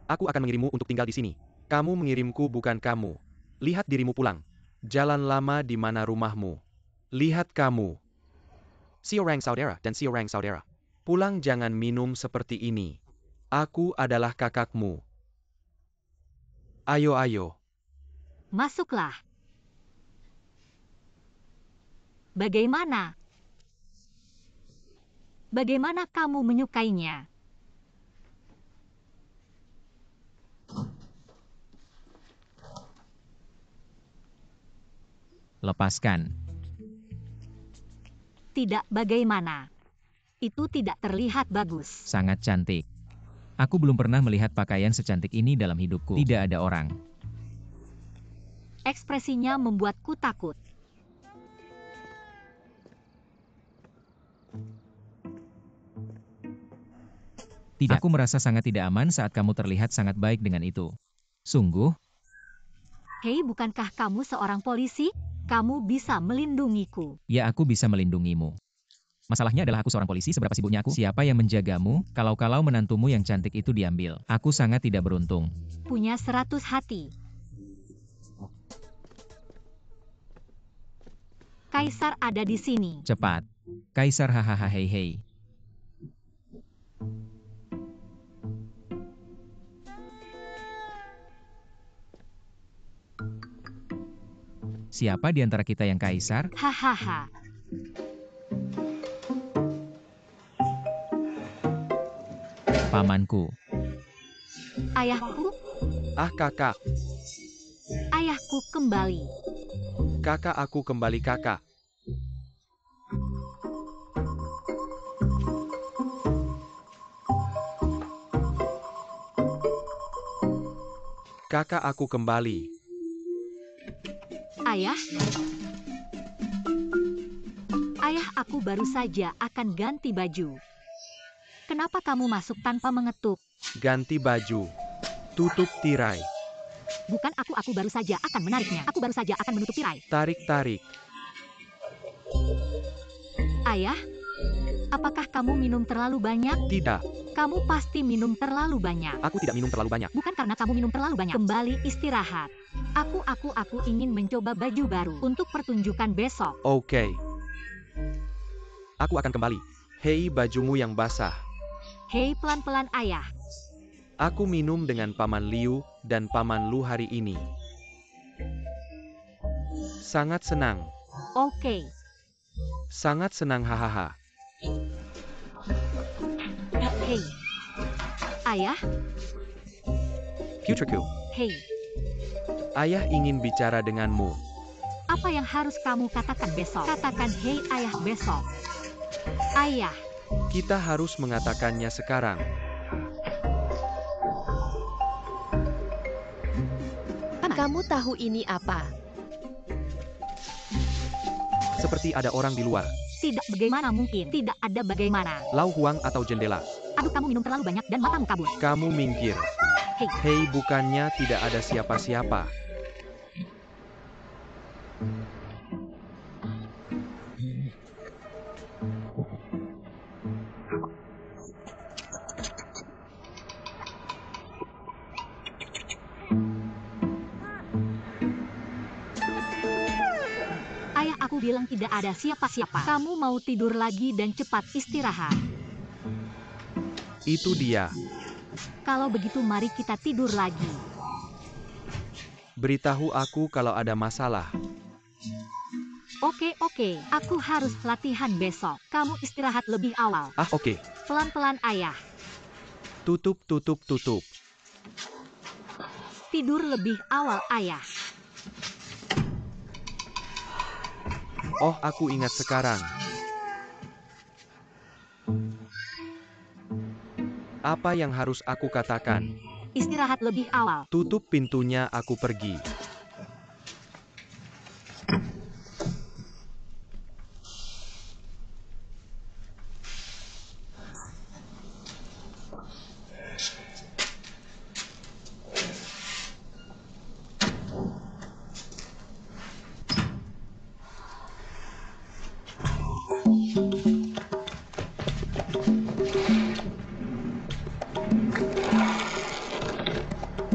Aku akan mengirimmu untuk tinggal di sini. Kamu mengirimku, bukan kamu. Lihat dirimu pulang. Jalan lama di mana rumahmu. Lihat kamu. Seorang saudara dan seorang saudara. Pulang, jangan minum seperti ini. Aku adalah kakakmu. Ayo. Masuklah. Bagaimana? Bagaimana kamu menyukainya? Lepaskan. Tidak bagaimana. Itu tidak terlihat bagus. Sangat cantik. Aku belum pernah melihat pakaian secantik ini dalam hidupku. Tidak ada orang. Ekspresinya membuatku takut. Tidak. Aku merasa sangat tidak aman saat kamu terlihat sangat baik dengan itu. Sungguh? Hei, bukankah kamu seorang polisi? Kamu bisa melindungiku. Ya, aku bisa melindungimu. Masalahnya adalah aku seorang polisi, seberapa sibuknya aku? Siapa yang menjagamu, kalau menantumu yang cantik itu diambil? Aku sangat tidak beruntung. Punya 100 hati. Kaisar ada di sini. Cepat. Kaisar, hahaha, hei. Siapa di antara kita yang kaisar? Hahaha. Pamanku. Ayahku, Ah kakak, ayahku kembali. kakak aku kembali kakak. Kakak aku kembali. Ayah? Ayah, aku baru saja akan ganti baju. Kenapa kamu masuk tanpa mengetuk? Ganti baju. Tutup tirai. Bukan aku baru saja akan menariknya. Aku baru saja akan menutup tirai. Tarik-tarik. Ayah, apakah kamu minum terlalu banyak? Tidak, Kamu pasti minum terlalu banyak. aku tidak minum terlalu banyak. Bukan karena kamu minum terlalu banyak. Kembali istirahat. Aku ingin mencoba baju baru untuk pertunjukan besok. Oke. Aku akan kembali. Hei bajumu yang basah. Hei, pelan-pelan ayah. Aku minum dengan Paman Liu dan Paman Lu hari ini. Sangat senang. Oke. Sangat senang hahaha. Hei. Ayah, Putriku, hei. ayah ingin bicara denganmu. Apa yang harus kamu katakan besok? Katakan hei ayah besok. Ayah, Kita harus mengatakannya sekarang. Kamu tahu ini apa? Seperti ada orang di luar. tidak bagaimana mungkin. Tidak ada bagaimana. Lau Huang atau jendela. Aduh, kamu minum terlalu banyak dan matamu kabur. Kamu minggir. Hei. Hei, bukannya tidak ada siapa-siapa. Ayah, aku bilang tidak ada siapa-siapa. Kamu mau tidur lagi dan cepat istirahat. Itu dia. Kalau begitu mari kita tidur lagi. Beritahu aku kalau ada masalah. Oke. Aku harus latihan besok. Kamu istirahat lebih awal. Ah, oke. Pelan-pelan ayah. Tutup. Tidur lebih awal ayah. Oh, aku ingat sekarang. Apa yang harus aku katakan? Istirahat lebih awal. Tutup pintunya, aku pergi.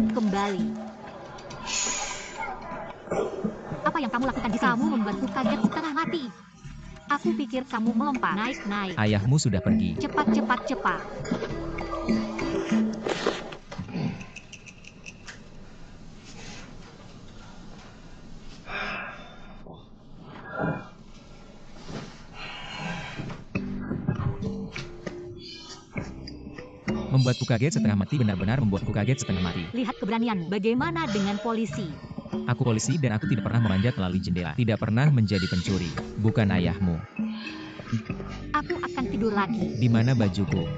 Kembali. Apa yang kamu lakukan di sini? Kamu membuatku kaget setengah mati. Aku pikir kamu melompat. Naik. Ayahmu sudah pergi. Cepat. Membuatku kaget setengah mati, benar-benar membuatku kaget setengah mati. Lihat keberanianmu. Bagaimana dengan polisi? Aku polisi dan aku tidak pernah memanjat melalui jendela. Tidak pernah menjadi pencuri. Bukan ayahmu. Aku akan tidur lagi. Di mana bajuku?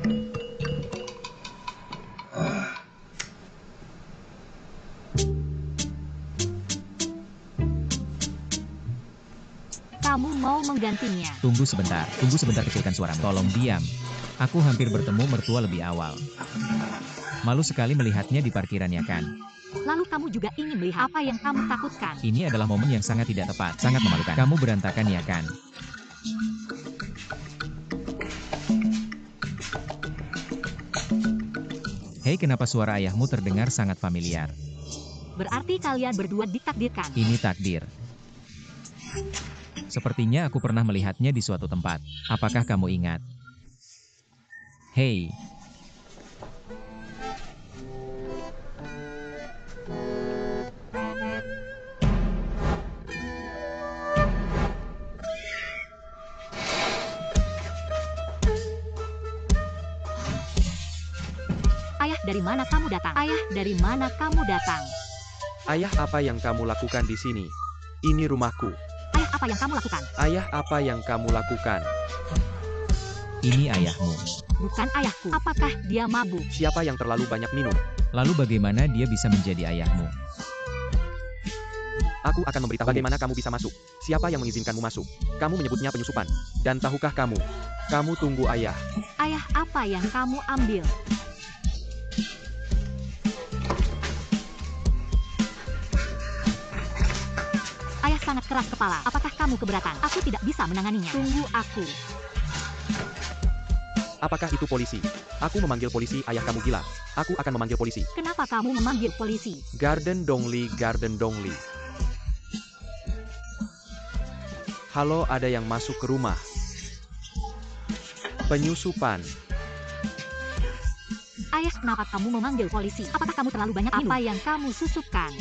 Kamu mau menggantinya? Tunggu sebentar, kecilkan suaramu. Tolong diam. Aku hampir bertemu mertua lebih awal. Malu sekali melihatnya di parkirannya kan? Lalu kamu juga ingin melihat apa yang kamu takutkan? Ini adalah momen yang sangat tidak tepat, sangat memalukan. Kamu berantakan ya kan? Hei, kenapa suara ayahmu terdengar sangat familiar? Berarti kalian berdua ditakdirkan. Ini takdir. Sepertinya aku pernah melihatnya di suatu tempat. Apakah kamu ingat? Hei. dari mana kamu datang? Ayah, dari mana kamu datang? Ayah, apa yang kamu lakukan di sini? Ini rumahku. Ayah, apa yang kamu lakukan? Ayah, apa yang kamu lakukan? Ini ayahmu. Bukan ayahku. Apakah dia mabuk? Siapa yang terlalu banyak minum? Lalu bagaimana dia bisa menjadi ayahmu? Aku akan memberitahu bagaimana kamu bisa masuk. Siapa yang mengizinkanmu masuk? Kamu menyebutnya penyusupan. Dan tahukah kamu? Kamu tunggu ayah. Ayah, apa yang kamu ambil? Ayah sangat keras kepala. Apakah kamu keberatan? Aku tidak bisa menanganinya. Tunggu aku. Apakah itu polisi? Aku memanggil polisi. Ayah, kamu gila. Aku akan memanggil polisi. Kenapa kamu memanggil polisi? Garden Dongli, Garden Dongli. Halo, ada yang masuk ke rumah. Penyusupan. Ayah, kenapa kamu memanggil polisi? Apakah kamu terlalu banyak minum? Apa yang kamu susupkan?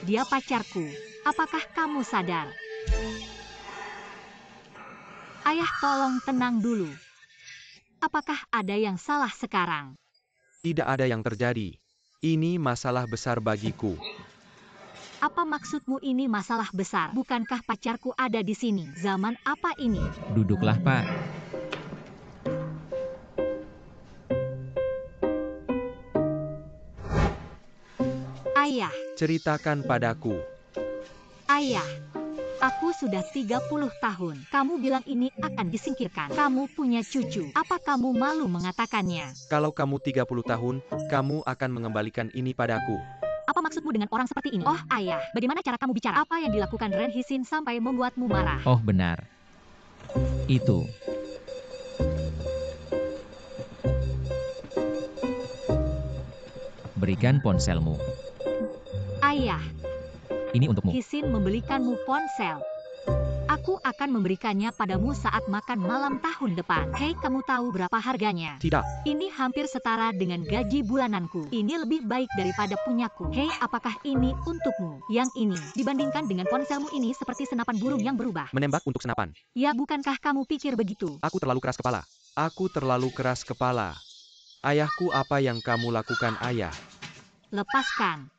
Dia pacarku. Apakah kamu sadar? Ayah, tolong tenang dulu. Apakah ada yang salah sekarang? Tidak ada yang terjadi. Ini masalah besar bagiku. Apa maksudmu ini masalah besar? Bukankah pacarku ada di sini? Zaman apa ini? Duduklah, Pak. Ayah, Ceritakan padaku. ayah. Aku sudah 30 tahun. Kamu bilang ini akan disingkirkan. Kamu punya cucu. Apa kamu malu mengatakannya? Kalau kamu 30 tahun, kamu akan mengembalikan ini padaku. Apa maksudmu dengan orang seperti ini? Oh, ayah. Bagaimana cara kamu bicara? Apa yang dilakukan Ren Hisin sampai membuatmu marah? Oh, benar. Itu. Berikan ponselmu. Ayah, Ini untukmu. Hisin membelikanmu ponsel. Aku akan memberikannya padamu saat makan malam tahun depan. Hei, kamu tahu berapa harganya? Tidak. Ini hampir setara dengan gaji bulananku. Ini lebih baik daripada punyaku. Hei, apakah ini untukmu? Yang ini, dibandingkan dengan ponselmu ini seperti senapan burung yang berubah. Menembak untuk senapan. Ya, bukankah kamu pikir begitu? Aku terlalu keras kepala. Aku terlalu keras kepala. Ayahku, apa yang kamu lakukan, ayah? Lepaskan.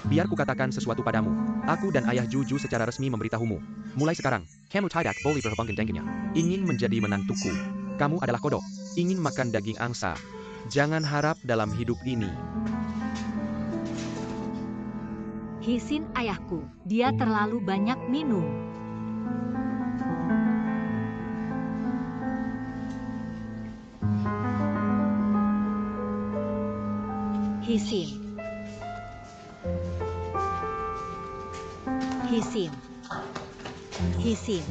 Biar kukatakan sesuatu padamu. Aku dan ayah Juju secara resmi memberitahumu. Mulai sekarang, kamu tidak boleh berhubungan dengannya. Ingin menjadi menantuku. Kamu adalah kodok. Ingin makan daging angsa. Jangan harap dalam hidup ini. Hisin ayahku. Dia terlalu banyak minum. Hisin. Hisin. Hisin.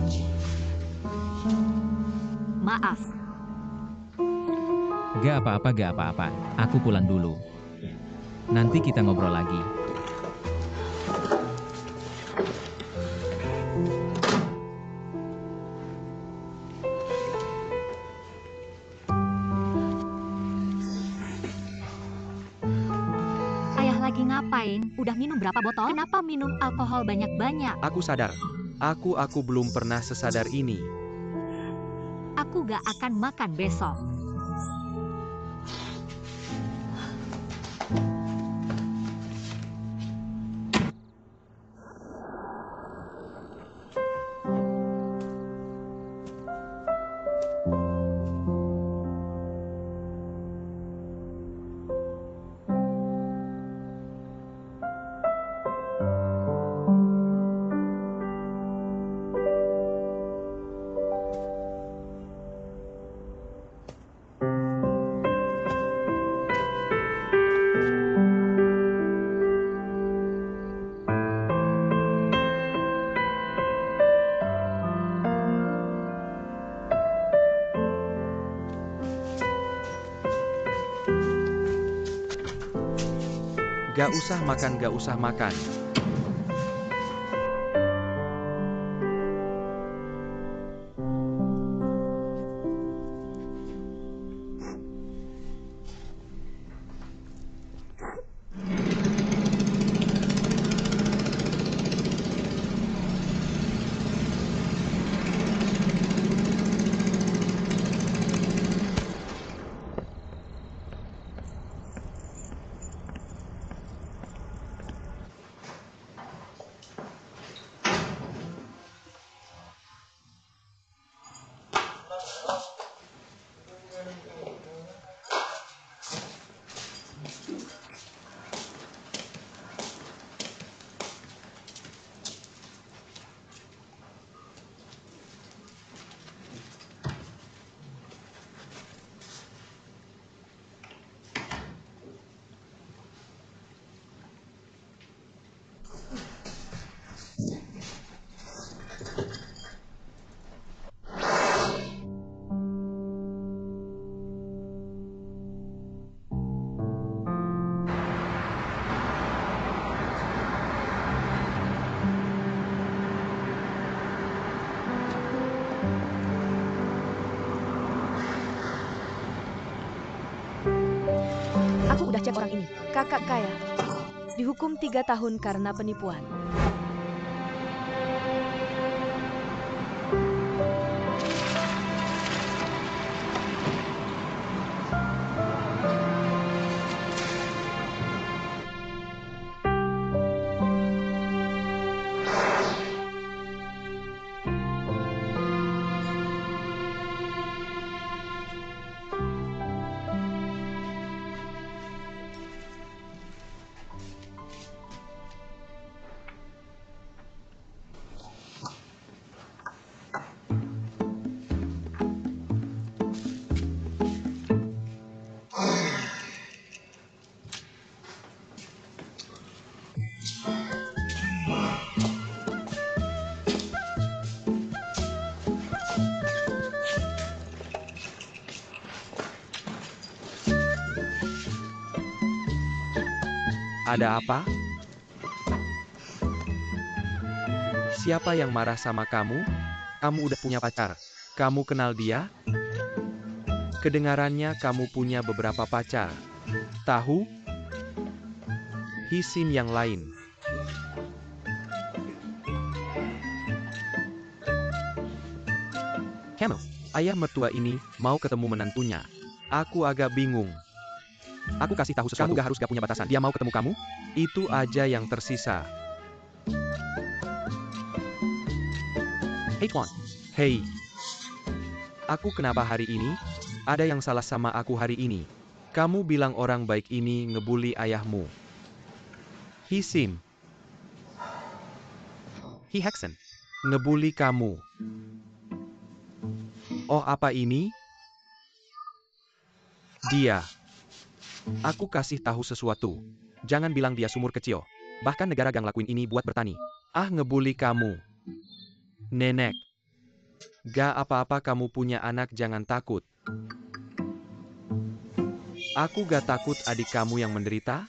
Maaf. Gak apa-apa, gak apa-apa. Aku pulang dulu. Nanti kita ngobrol lagi. Ayah lagi ngapain? Udah minum berapa botol? Kenapa minum alkohol banyak-banyak? Aku sadar. Aku belum pernah sesadar ini. Aku gak akan makan besok. Gak usah makan, gak usah makan. cek orang ini. Kakak kaya dihukum 3 tahun karena penipuan. Ada apa? Siapa yang marah sama kamu? Kamu udah punya pacar. Kamu kenal dia? Kedengarannya kamu punya beberapa pacar. Tahu? Hisim yang lain. Kamu, ayah mertua ini mau ketemu menantunya. Aku agak bingung. Aku kasih tahu sesuatu. Kamu gak punya batasan. Dia mau ketemu kamu? Itu aja yang tersisa. Hey Tuan. Hey. Aku kenapa hari ini? Ada yang salah sama aku hari ini. Kamu bilang orang baik ini ngebully ayahmu. Hisim. Heksen. Ngebully kamu. Oh apa ini? Dia. Aku kasih tahu sesuatu. Jangan bilang dia sumur kecil. Bahkan negara gang lakuin ini buat bertani. Ah ngebully kamu. Nenek. Gak apa-apa kamu punya anak jangan takut. Aku gak takut adik kamu yang menderita.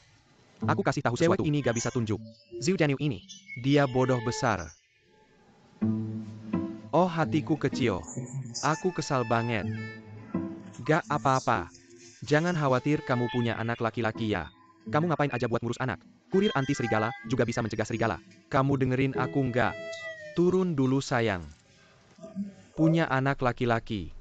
Aku kasih tahu sesuatu. Cewek ini gak bisa tunjuk. Zhu Daniel ini. Dia bodoh besar. Oh hatiku kecil. Aku kesal banget. Gak apa-apa. Jangan khawatir kamu punya anak laki-laki ya. Kamu ngapain aja buat ngurus anak? Kurir anti serigala juga bisa mencegah serigala. Kamu dengerin aku nggak? Turun dulu sayang. Punya anak laki-laki.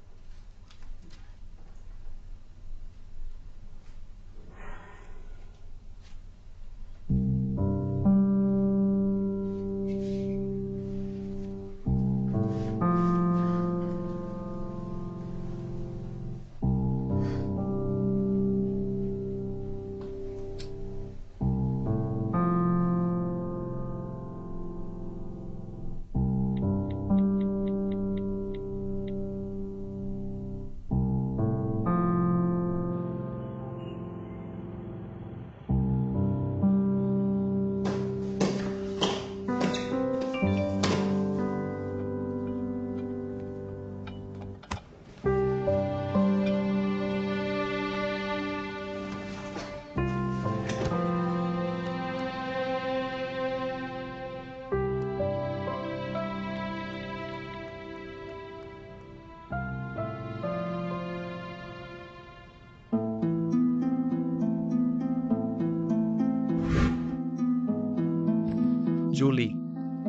Julie.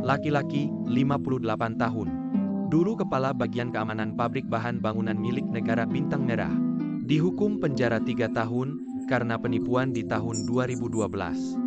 Laki-laki, 58 tahun. Dulu kepala bagian keamanan pabrik bahan bangunan milik negara Bintang Merah. Dihukum penjara 3 tahun, karena penipuan di tahun 2012.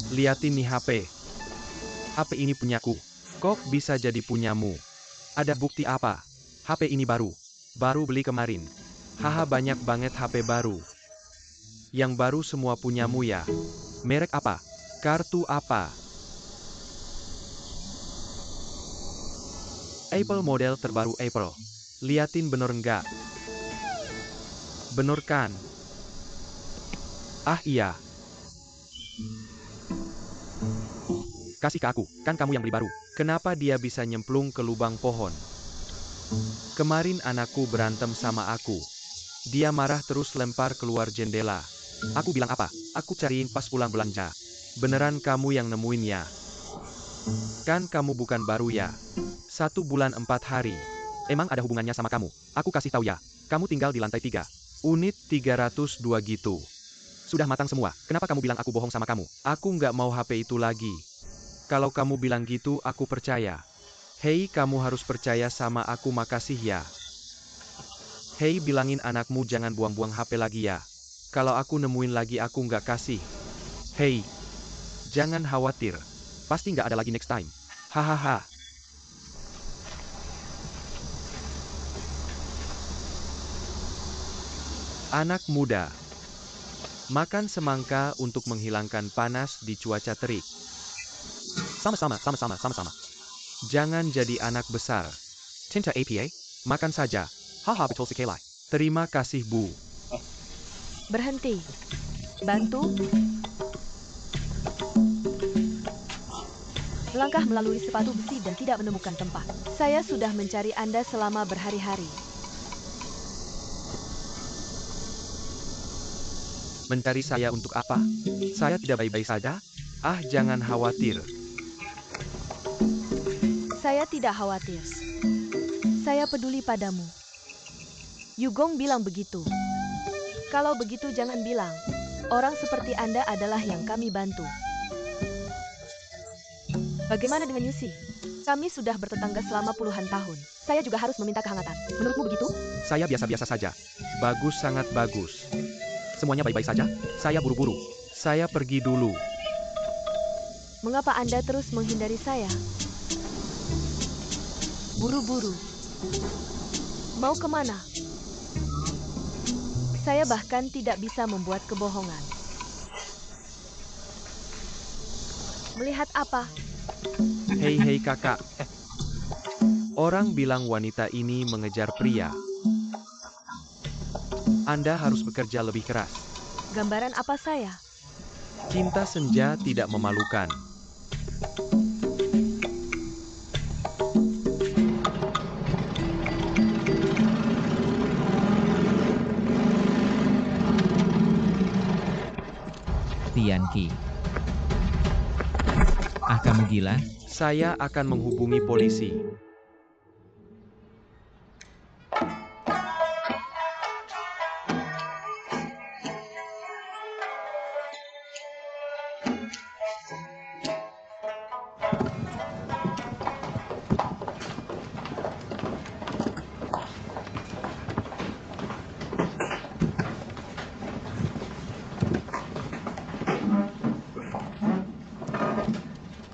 Liatin nih HP. HP ini punyaku. Kok bisa jadi punyamu? Ada bukti apa? HP ini baru. Baru beli kemarin. Haha, banyak banget HP baru. Yang baru semua punyamu ya? Merek apa? Kartu apa? Apple, model terbaru Apple. Liatin bener nggak? Bener kan? Ah iya. Kasih ke aku, kan kamu yang beli baru. Kenapa dia bisa nyemplung ke lubang pohon? Kemarin anakku berantem sama aku. Dia marah terus lempar keluar jendela. Aku bilang apa? Aku cariin pas pulang belanja. Beneran kamu yang nemuin ya? Kan kamu bukan baru ya? 1 bulan 4 hari. Emang ada hubungannya sama kamu? Aku kasih tahu ya. Kamu tinggal di lantai 3. Unit 302 gitu. Sudah matang semua. Kenapa kamu bilang aku bohong sama kamu? Aku nggak mau HP itu lagi. Kalau kamu bilang gitu, aku percaya. Hei, kamu harus percaya sama aku, makasih ya. Hei, bilangin anakmu jangan buang-buang HP lagi ya. Kalau aku nemuin lagi aku nggak kasih. Hei, jangan khawatir. Pasti nggak ada lagi next time. Hahaha. Anak muda. Makan semangka untuk menghilangkan panas di cuaca terik. Sama-sama. Jangan jadi anak besar. Tinta APA, makan saja. Haha, betul sekali. Terima kasih, Bu. Berhenti. Bantu. Melangkah melalui sepatu besi dan tidak menemukan tempat. Saya sudah mencari Anda selama berhari-hari. Mencari saya untuk apa? Saya tidak baik-baik saja? Ah, jangan khawatir. Saya tidak khawatir. Saya peduli padamu. Yugong bilang begitu. Kalau begitu jangan bilang. Orang seperti Anda adalah yang kami bantu. Bagaimana dengan Yusi? Kami sudah bertetangga selama puluhan tahun. Saya juga harus meminta kehangatan. Menurutmu begitu? Saya biasa-biasa saja. Bagus, sangat bagus. Semuanya baik-baik saja? Saya buru-buru. Saya pergi dulu. Mengapa Anda terus menghindari saya? Buru-buru. Mau kemana? Saya bahkan tidak bisa membuat kebohongan. Melihat apa? Hei kakak. Orang bilang wanita ini mengejar pria. Anda harus bekerja lebih keras. Gambaran apa saya? Cinta senja tidak memalukan. Tianqi. Ah, kamu gila? Saya akan menghubungi polisi.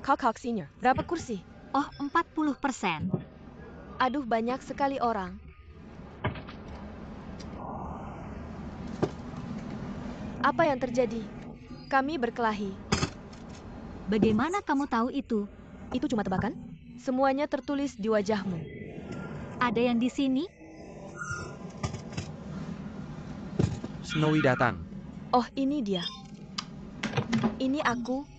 Kakak Senior, berapa kursi? Oh, 40%. Aduh, banyak sekali orang. Apa yang terjadi? Kami berkelahi. Bagaimana kamu tahu itu? Itu cuma tebakan? Semuanya tertulis di wajahmu. Ada yang di sini? Snowy datang. Oh, ini dia. Ini aku.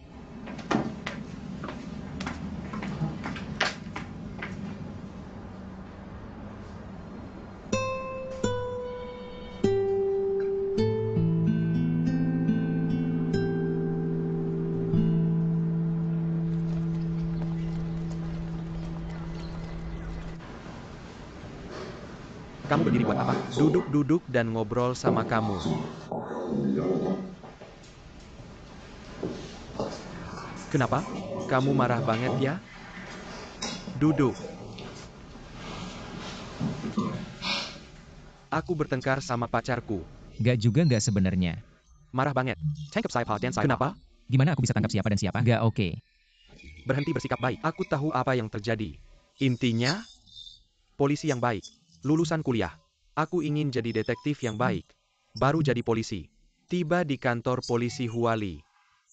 Kamu berdiri buat apa? Duduk-duduk dan ngobrol sama kamu. Kenapa? Kamu marah banget ya? Duduk. Aku bertengkar sama pacarku. Gak juga gak sebenarnya. Marah banget. Kenapa? Gimana aku bisa tangkap siapa dan siapa? Gak oke. Berhenti bersikap baik. Aku tahu apa yang terjadi. Intinya, polisi yang baik. Lulusan kuliah. Aku ingin jadi detektif yang baik. Baru jadi polisi. Tiba di kantor polisi Huali.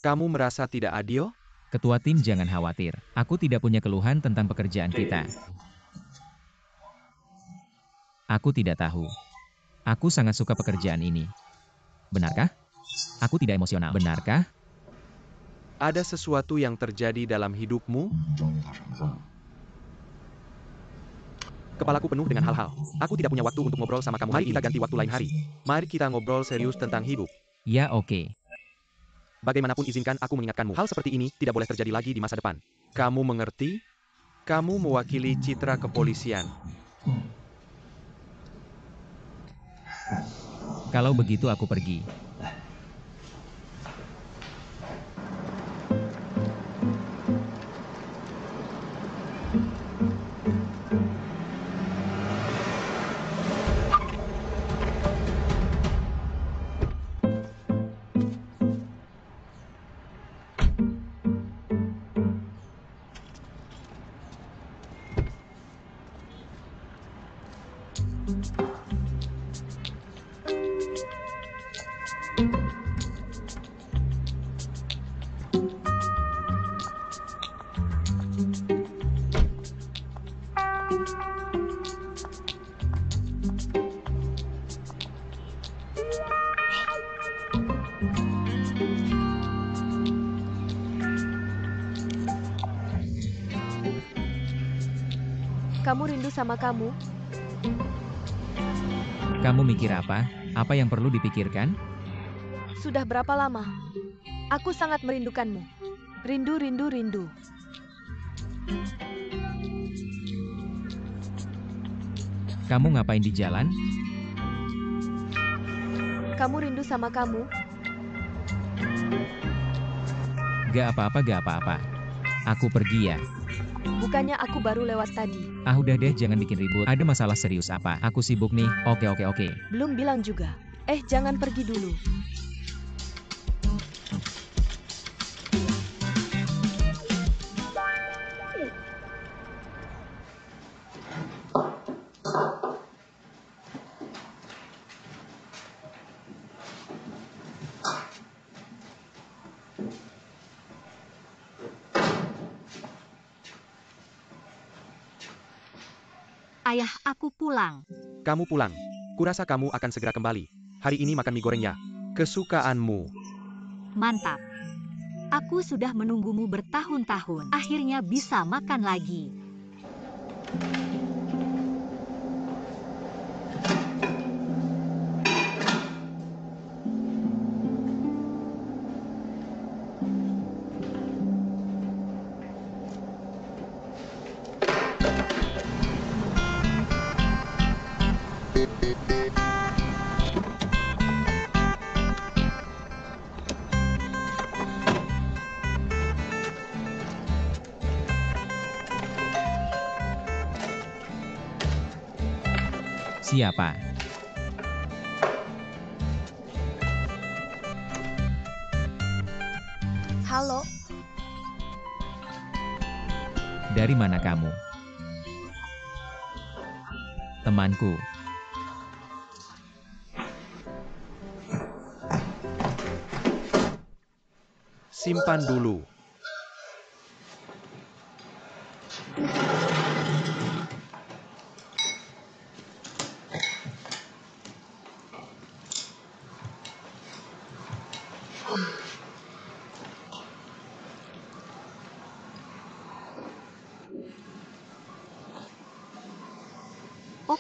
Kamu merasa tidak adil? Ketua tim jangan khawatir. Aku tidak punya keluhan tentang pekerjaan kita. Aku tidak tahu. Aku sangat suka pekerjaan ini. Benarkah? Aku tidak emosional. Benarkah? Ada sesuatu yang terjadi dalam hidupmu? Kepalaku penuh dengan hal-hal. Aku tidak punya waktu untuk ngobrol sama kamu. Mari kita ganti waktu lain hari. Mari kita ngobrol serius tentang hidup. Ya oke. Bagaimanapun izinkan aku mengingatkanmu. Hal seperti ini tidak boleh terjadi lagi di masa depan. Kamu mengerti? Kamu mewakili citra kepolisian. Kalau begitu aku pergi. Kamu rindu sama kamu? Kamu mikir apa? Apa yang perlu dipikirkan? Sudah berapa lama? Aku sangat merindukanmu. Rindu, rindu, rindu. Kamu ngapain di jalan? Kamu rindu sama kamu? Gak apa-apa, gak apa-apa. Aku pergi ya. Bukannya aku baru lewat tadi. Ah udah deh, jangan bikin ribut. Ada masalah serius apa? Aku sibuk nih. Oke. Belum bilang juga. Jangan pergi dulu. Ayah aku pulang. Kamu pulang. Kurasa kamu akan segera kembali. Hari ini makan mie gorengnya. Kesukaanmu. Mantap. Aku sudah menunggumu bertahun-tahun. Akhirnya bisa makan lagi. Siapa? Halo, Dari mana kamu? Temanku. Simpan dulu.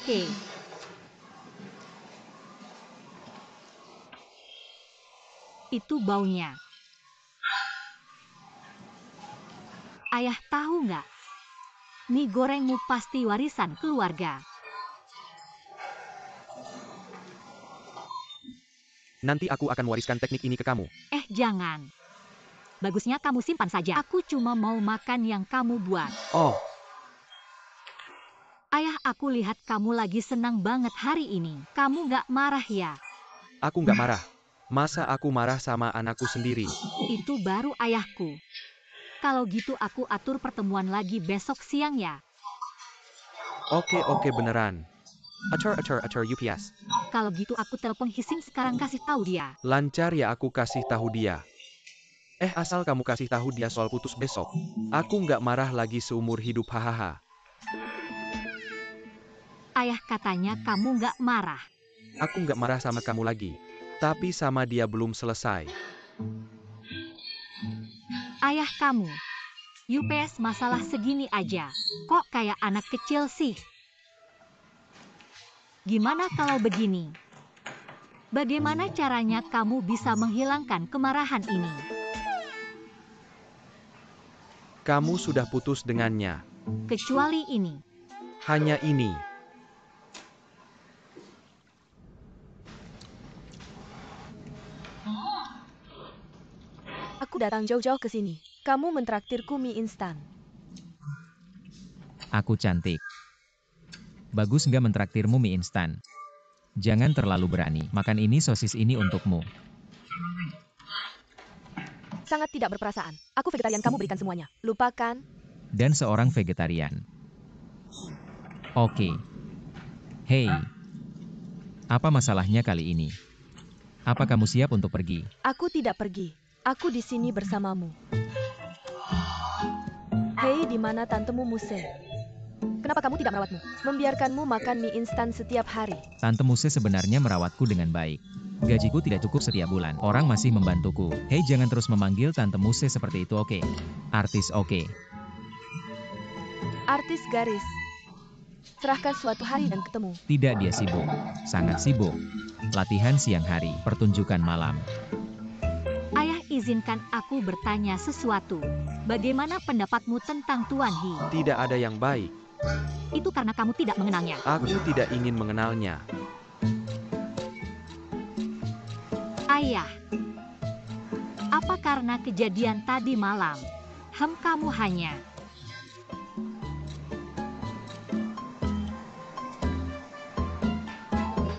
Oke. Itu baunya. Ayah tahu nggak? Mie gorengmu pasti warisan keluarga. Nanti aku akan mewariskan teknik ini ke kamu. Jangan. Bagusnya kamu simpan saja. Aku cuma mau makan yang kamu buat. Oh, Ayah, aku lihat kamu lagi senang banget hari ini. Kamu nggak marah ya? aku nggak marah. Masa aku marah sama anakku sendiri? Itu baru ayahku. Kalau gitu aku atur pertemuan lagi besok siang ya. Oke beneran. Acar UPS. Kalau gitu aku telepon Hisin sekarang kasih tahu dia. Lancar ya aku kasih tahu dia. Asal kamu kasih tahu dia soal putus besok. Aku nggak marah lagi seumur hidup hahaha. Ayah katanya kamu nggak marah. Aku nggak marah sama kamu lagi. Tapi sama dia belum selesai. Ayah kamu. UPS masalah segini aja. Kok kayak anak kecil sih? Gimana kalau begini? Bagaimana caranya kamu bisa menghilangkan kemarahan ini? Kamu sudah putus dengannya. Kecuali ini. Hanya ini. Aku datang jauh-jauh ke sini. Kamu mentraktirku mie instan. Aku cantik. Bagus nggak mentraktirmu mie instan? Jangan terlalu berani. Makan ini sosis ini untukmu. Sangat tidak berperasaan. Aku vegetarian, kamu berikan semuanya. Lupakan. Dan seorang vegetarian. Oke. Hei. Apa masalahnya kali ini? Apa kamu siap untuk pergi? Aku tidak pergi. Aku di sini bersamamu. Hei, di mana tantemu Muse? Kenapa kamu tidak merawatmu? Membiarkanmu makan mie instan setiap hari. Tante Muse sebenarnya merawatku dengan baik. Gajiku tidak cukup setiap bulan. Orang masih membantuku. Hei, jangan terus memanggil Tante Muse seperti itu, oke? Artis, oke? Artis garis. Serahkan suatu hari dan ketemu. Tidak, dia sibuk. Sangat sibuk. Latihan siang hari, pertunjukan malam. Ayah, izinkan aku bertanya sesuatu. Bagaimana pendapatmu tentang Tuan He? Tidak ada yang baik. Itu karena kamu tidak mengenalnya. Aku tidak ingin mengenalnya. Ayah, apa karena kejadian tadi malam? Kamu hanya...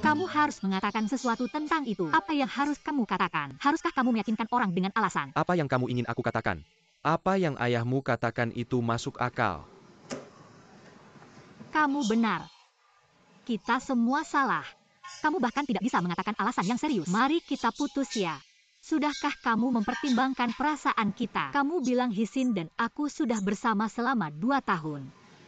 Kamu harus mengatakan sesuatu tentang itu. Apa yang harus kamu katakan? Haruskah kamu meyakinkan orang dengan alasan? Apa yang kamu ingin aku katakan? Apa yang ayahmu katakan itu masuk akal? Kamu benar. Kita semua salah. Kamu bahkan tidak bisa mengatakan alasan yang serius. Mari kita putus ya. Sudahkah kamu mempertimbangkan perasaan kita? Kamu bilang Hisin dan aku sudah bersama selama 2 tahun.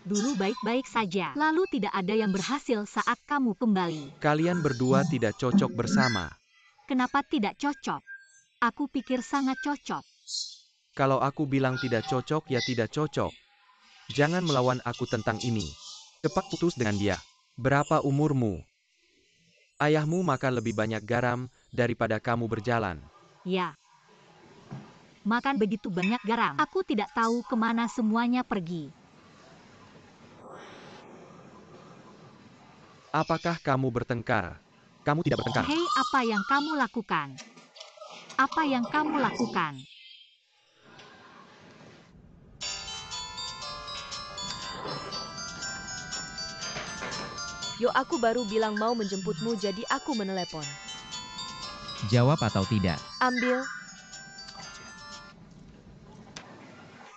Dulu baik-baik saja, lalu tidak ada yang berhasil saat kamu kembali. Kalian berdua tidak cocok bersama. Kenapa tidak cocok? Aku pikir sangat cocok. Kalau aku bilang tidak cocok ya tidak cocok. Jangan melawan aku tentang ini. Cepat putus dengan dia. Berapa umurmu? Ayahmu makan lebih banyak garam daripada kamu berjalan. Ya. Makan begitu banyak garam. Aku tidak tahu kemana semuanya pergi. Apakah kamu bertengkar? Kamu tidak bertengkar. Hei, apa yang kamu lakukan? Apa yang kamu lakukan? Yo, aku baru bilang mau menjemputmu, jadi aku menelepon. Jawab atau tidak? Ambil.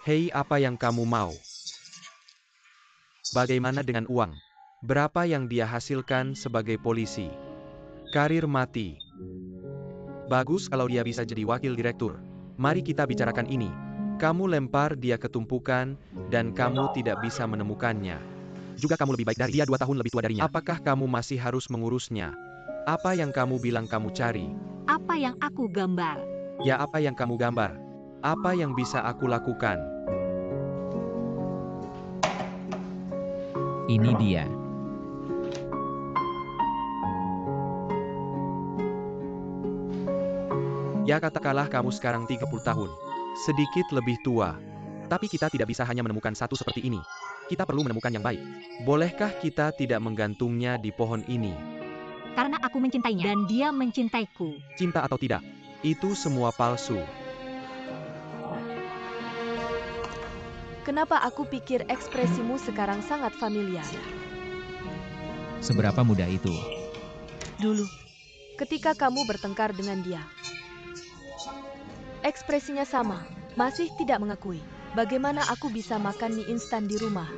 Hei, apa yang kamu mau? Bagaimana dengan uang? Berapa yang dia hasilkan sebagai polisi? Karir mati. Bagus kalau dia bisa jadi wakil direktur. Mari kita bicarakan ini. Kamu lempar dia ke tumpukan, dan kamu tidak bisa menemukannya. Juga kamu lebih baik dari dia 2 tahun lebih tua darinya. Apakah kamu masih harus mengurusnya? Apa yang kamu bilang kamu cari? Apa yang aku gambar? Ya, apa yang kamu gambar? Apa yang bisa aku lakukan? Ini dia. Ya, katakanlah kamu sekarang 30 tahun. Sedikit lebih tua. Tapi kita tidak bisa hanya menemukan satu seperti ini. Kita perlu menemukan yang baik. Bolehkah kita tidak menggantungnya di pohon ini? Karena aku mencintainya dan dia mencintaiku. Cinta atau tidak, itu semua palsu. Kenapa aku pikir ekspresimu sekarang sangat familiar? Seberapa mudah itu? Dulu, ketika kamu bertengkar dengan dia, Ekspresinya sama, masih tidak mengakui. Bagaimana aku bisa makan mie instan di rumah?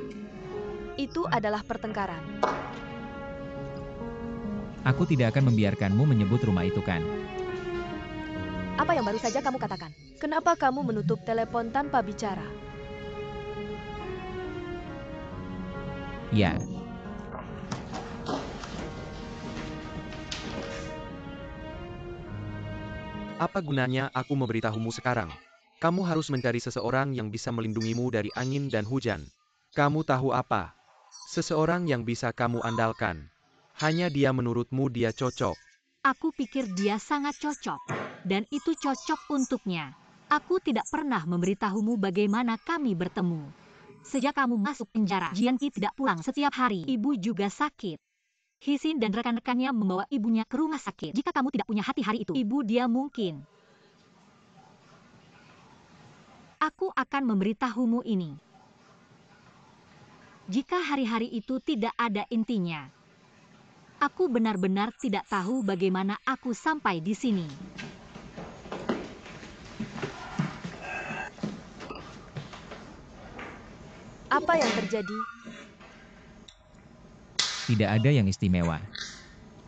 Itu adalah pertengkaran. Aku tidak akan membiarkanmu menyebut rumah itu kan. Apa yang baru saja kamu katakan? Kenapa kamu menutup telepon tanpa bicara? Ya, Apa gunanya aku memberitahumu sekarang? Kamu harus mencari seseorang yang bisa melindungimu dari angin dan hujan. Kamu tahu apa? Seseorang yang bisa kamu andalkan. Hanya dia menurutmu dia cocok. Aku pikir dia sangat cocok. Dan itu cocok untuknya. Aku tidak pernah memberitahumu bagaimana kami bertemu. Sejak kamu masuk penjara, Jianqi tidak pulang setiap hari. Ibu juga sakit. Hisin dan rekan-rekannya membawa ibunya ke rumah sakit. Jika kamu tidak punya hati hari itu, ibu dia mungkin. Aku akan memberitahumu ini. Jika hari-hari itu tidak ada intinya, aku benar-benar tidak tahu bagaimana aku sampai di sini. Apa yang terjadi? tidak ada yang istimewa.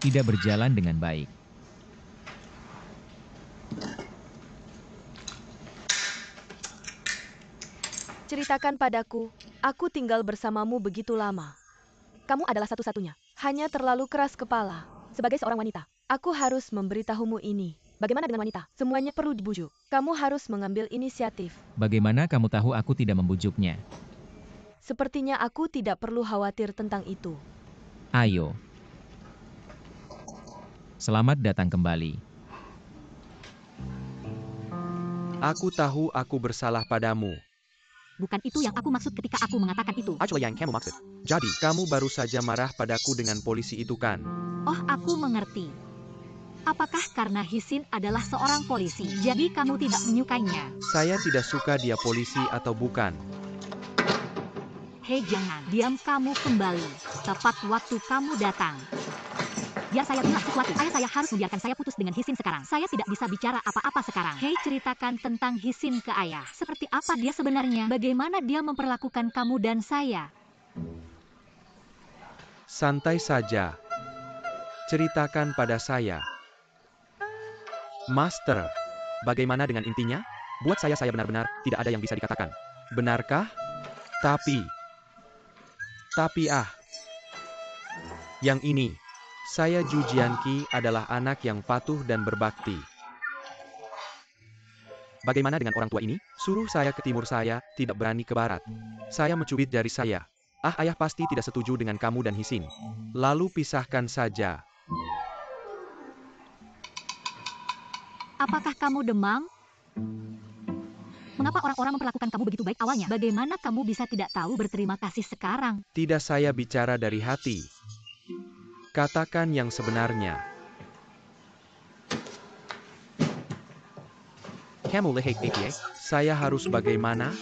Tidak berjalan dengan baik. Ceritakan padaku, aku tinggal bersamamu begitu lama. Kamu adalah satu-satunya. Hanya terlalu keras kepala. Sebagai seorang wanita, aku harus memberitahumu ini. Bagaimana dengan wanita? Semuanya perlu dibujuk. Kamu harus mengambil inisiatif. Bagaimana kamu tahu aku tidak membujuknya? Sepertinya aku tidak perlu khawatir tentang itu. Ayo. Selamat datang kembali. Aku tahu aku bersalah padamu. Bukan itu yang aku maksud ketika aku mengatakan itu. Actually yang kamu maksud. Jadi, kamu baru saja marah padaku dengan polisi itu kan? Oh, aku mengerti. Apakah karena Hisin adalah seorang polisi, jadi kamu tidak menyukainya? Saya tidak suka dia polisi atau bukan. Hei, jangan. Diam, kamu kembali. Tepat waktu kamu datang. Biar saya bilang sesuatu. Ayah saya harus membiarkan saya putus dengan Hisin sekarang. Saya tidak bisa bicara apa-apa sekarang. Hei, ceritakan tentang Hisin ke ayah. Seperti apa dia sebenarnya? Bagaimana dia memperlakukan kamu dan saya? Santai saja. Ceritakan pada saya. Master, bagaimana dengan intinya? Buat saya benar-benar tidak ada yang bisa dikatakan. Benarkah? Tapi yang ini, saya Ju Jianqi adalah anak yang patuh dan berbakti. Bagaimana dengan orang tua ini? Suruh saya ke timur, saya tidak berani ke barat. Saya mencubit jari saya. Ayah pasti tidak setuju dengan kamu dan Hisin. Lalu pisahkan saja. Apakah kamu demam? Mengapa orang-orang memperlakukan kamu begitu baik awalnya? Bagaimana kamu bisa tidak tahu berterima kasih sekarang? Tidak, saya bicara dari hati. Katakan yang sebenarnya. Kamu lihat APA? Saya harus bagaimana?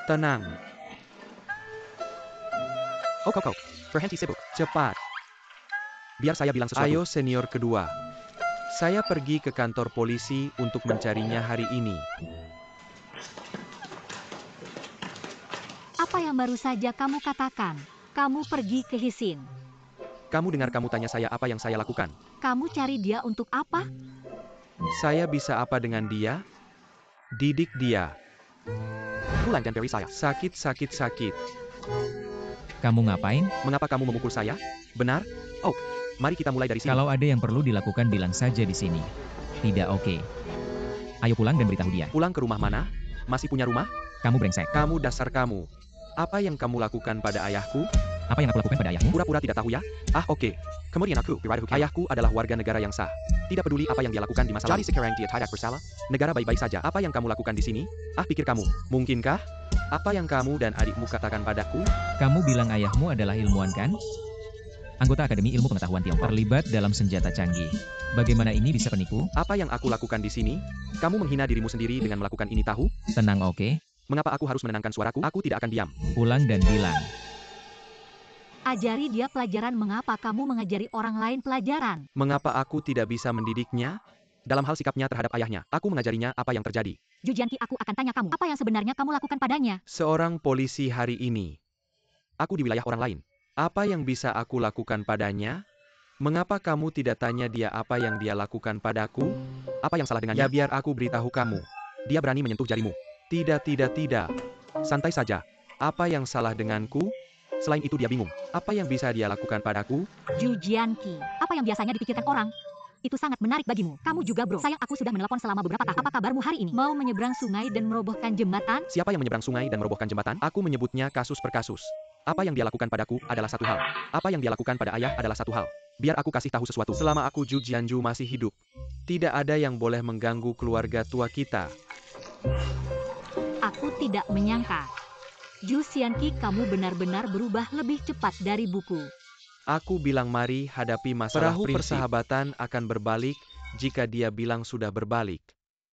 Tenang. Kok. Berhenti sibuk. Cepat. Biar saya bilang sesuatu. Ayo senior kedua. Saya pergi ke kantor polisi untuk mencarinya hari ini. Apa yang baru saja kamu katakan? Kamu pergi ke Hisin. Kamu dengar kamu tanya saya apa yang saya lakukan. Kamu cari dia untuk apa? Saya bisa apa dengan dia? Didik dia. Pulang dan beri saya. Sakit. Kamu ngapain? Mengapa kamu memukul saya? Benar? Mari kita mulai dari sini. Kalau ada yang perlu dilakukan bilang saja di sini. Tidak oke. Ayo pulang dan beritahu dia. Pulang ke rumah mana? Masih punya rumah? Kamu brengsek. Kamu dasar kamu. Apa yang kamu lakukan pada ayahku? Apa yang aku lakukan pada ayahmu? Pura-pura tidak tahu ya? Oke. Kemudian ayahku adalah warga negara yang sah. Tidak peduli apa yang dia lakukan di masa lalu. Jadi sekarang dia tidak bersalah. Negara baik-baik saja. Apa yang kamu lakukan di sini? Pikir kamu. Mungkinkah? Apa yang kamu dan adikmu katakan padaku? Kamu bilang ayahmu adalah ilmuwan kan? Anggota Akademi Ilmu Pengetahuan Tiongkok terlibat dalam senjata canggih. Bagaimana ini bisa penipu? Apa yang aku lakukan di sini? Kamu menghina dirimu sendiri dengan melakukan ini, tahu? Tenang, oke? Mengapa aku harus menenangkan suaraku? Aku tidak akan diam. Pulang dan bilang. Ajari dia pelajaran. Mengapa kamu mengajari orang lain pelajaran? Mengapa aku tidak bisa mendidiknya? Dalam hal sikapnya terhadap ayahnya, aku mengajarinya apa yang terjadi. Ju Jianqi, aku akan tanya kamu, apa yang sebenarnya kamu lakukan padanya? Seorang polisi hari ini. Aku di wilayah orang lain. Apa yang bisa aku lakukan padanya? Mengapa kamu tidak tanya dia apa yang dia lakukan padaku? Apa yang salah dengannya? Ya biar aku beritahu kamu. Dia berani menyentuh jarimu. Tidak. Santai saja. Apa yang salah denganku? Selain itu dia bingung. Apa yang bisa dia lakukan padaku? Ju Jianqi, apa yang biasanya dipikirkan orang? Itu sangat menarik bagimu. Kamu juga, bro. Sayang, aku sudah menelpon selama beberapa tahun. Apa kabarmu hari ini? Mau menyeberang sungai dan merobohkan jembatan? Siapa yang menyeberang sungai dan merobohkan jembatan? Aku menyebutnya kasus per kasus. Apa yang dia lakukan padaku adalah satu hal. Apa yang dia lakukan pada ayah adalah satu hal. Biar aku kasih tahu sesuatu. Selama aku Ju Jianju masih hidup, tidak ada yang boleh mengganggu keluarga tua kita. Aku tidak menyangka. Ju Xianqi, kamu benar-benar berubah lebih cepat dari buku. Aku bilang mari hadapi masalah prinsip. Perahu persahabatan akan berbalik jika dia bilang sudah berbalik.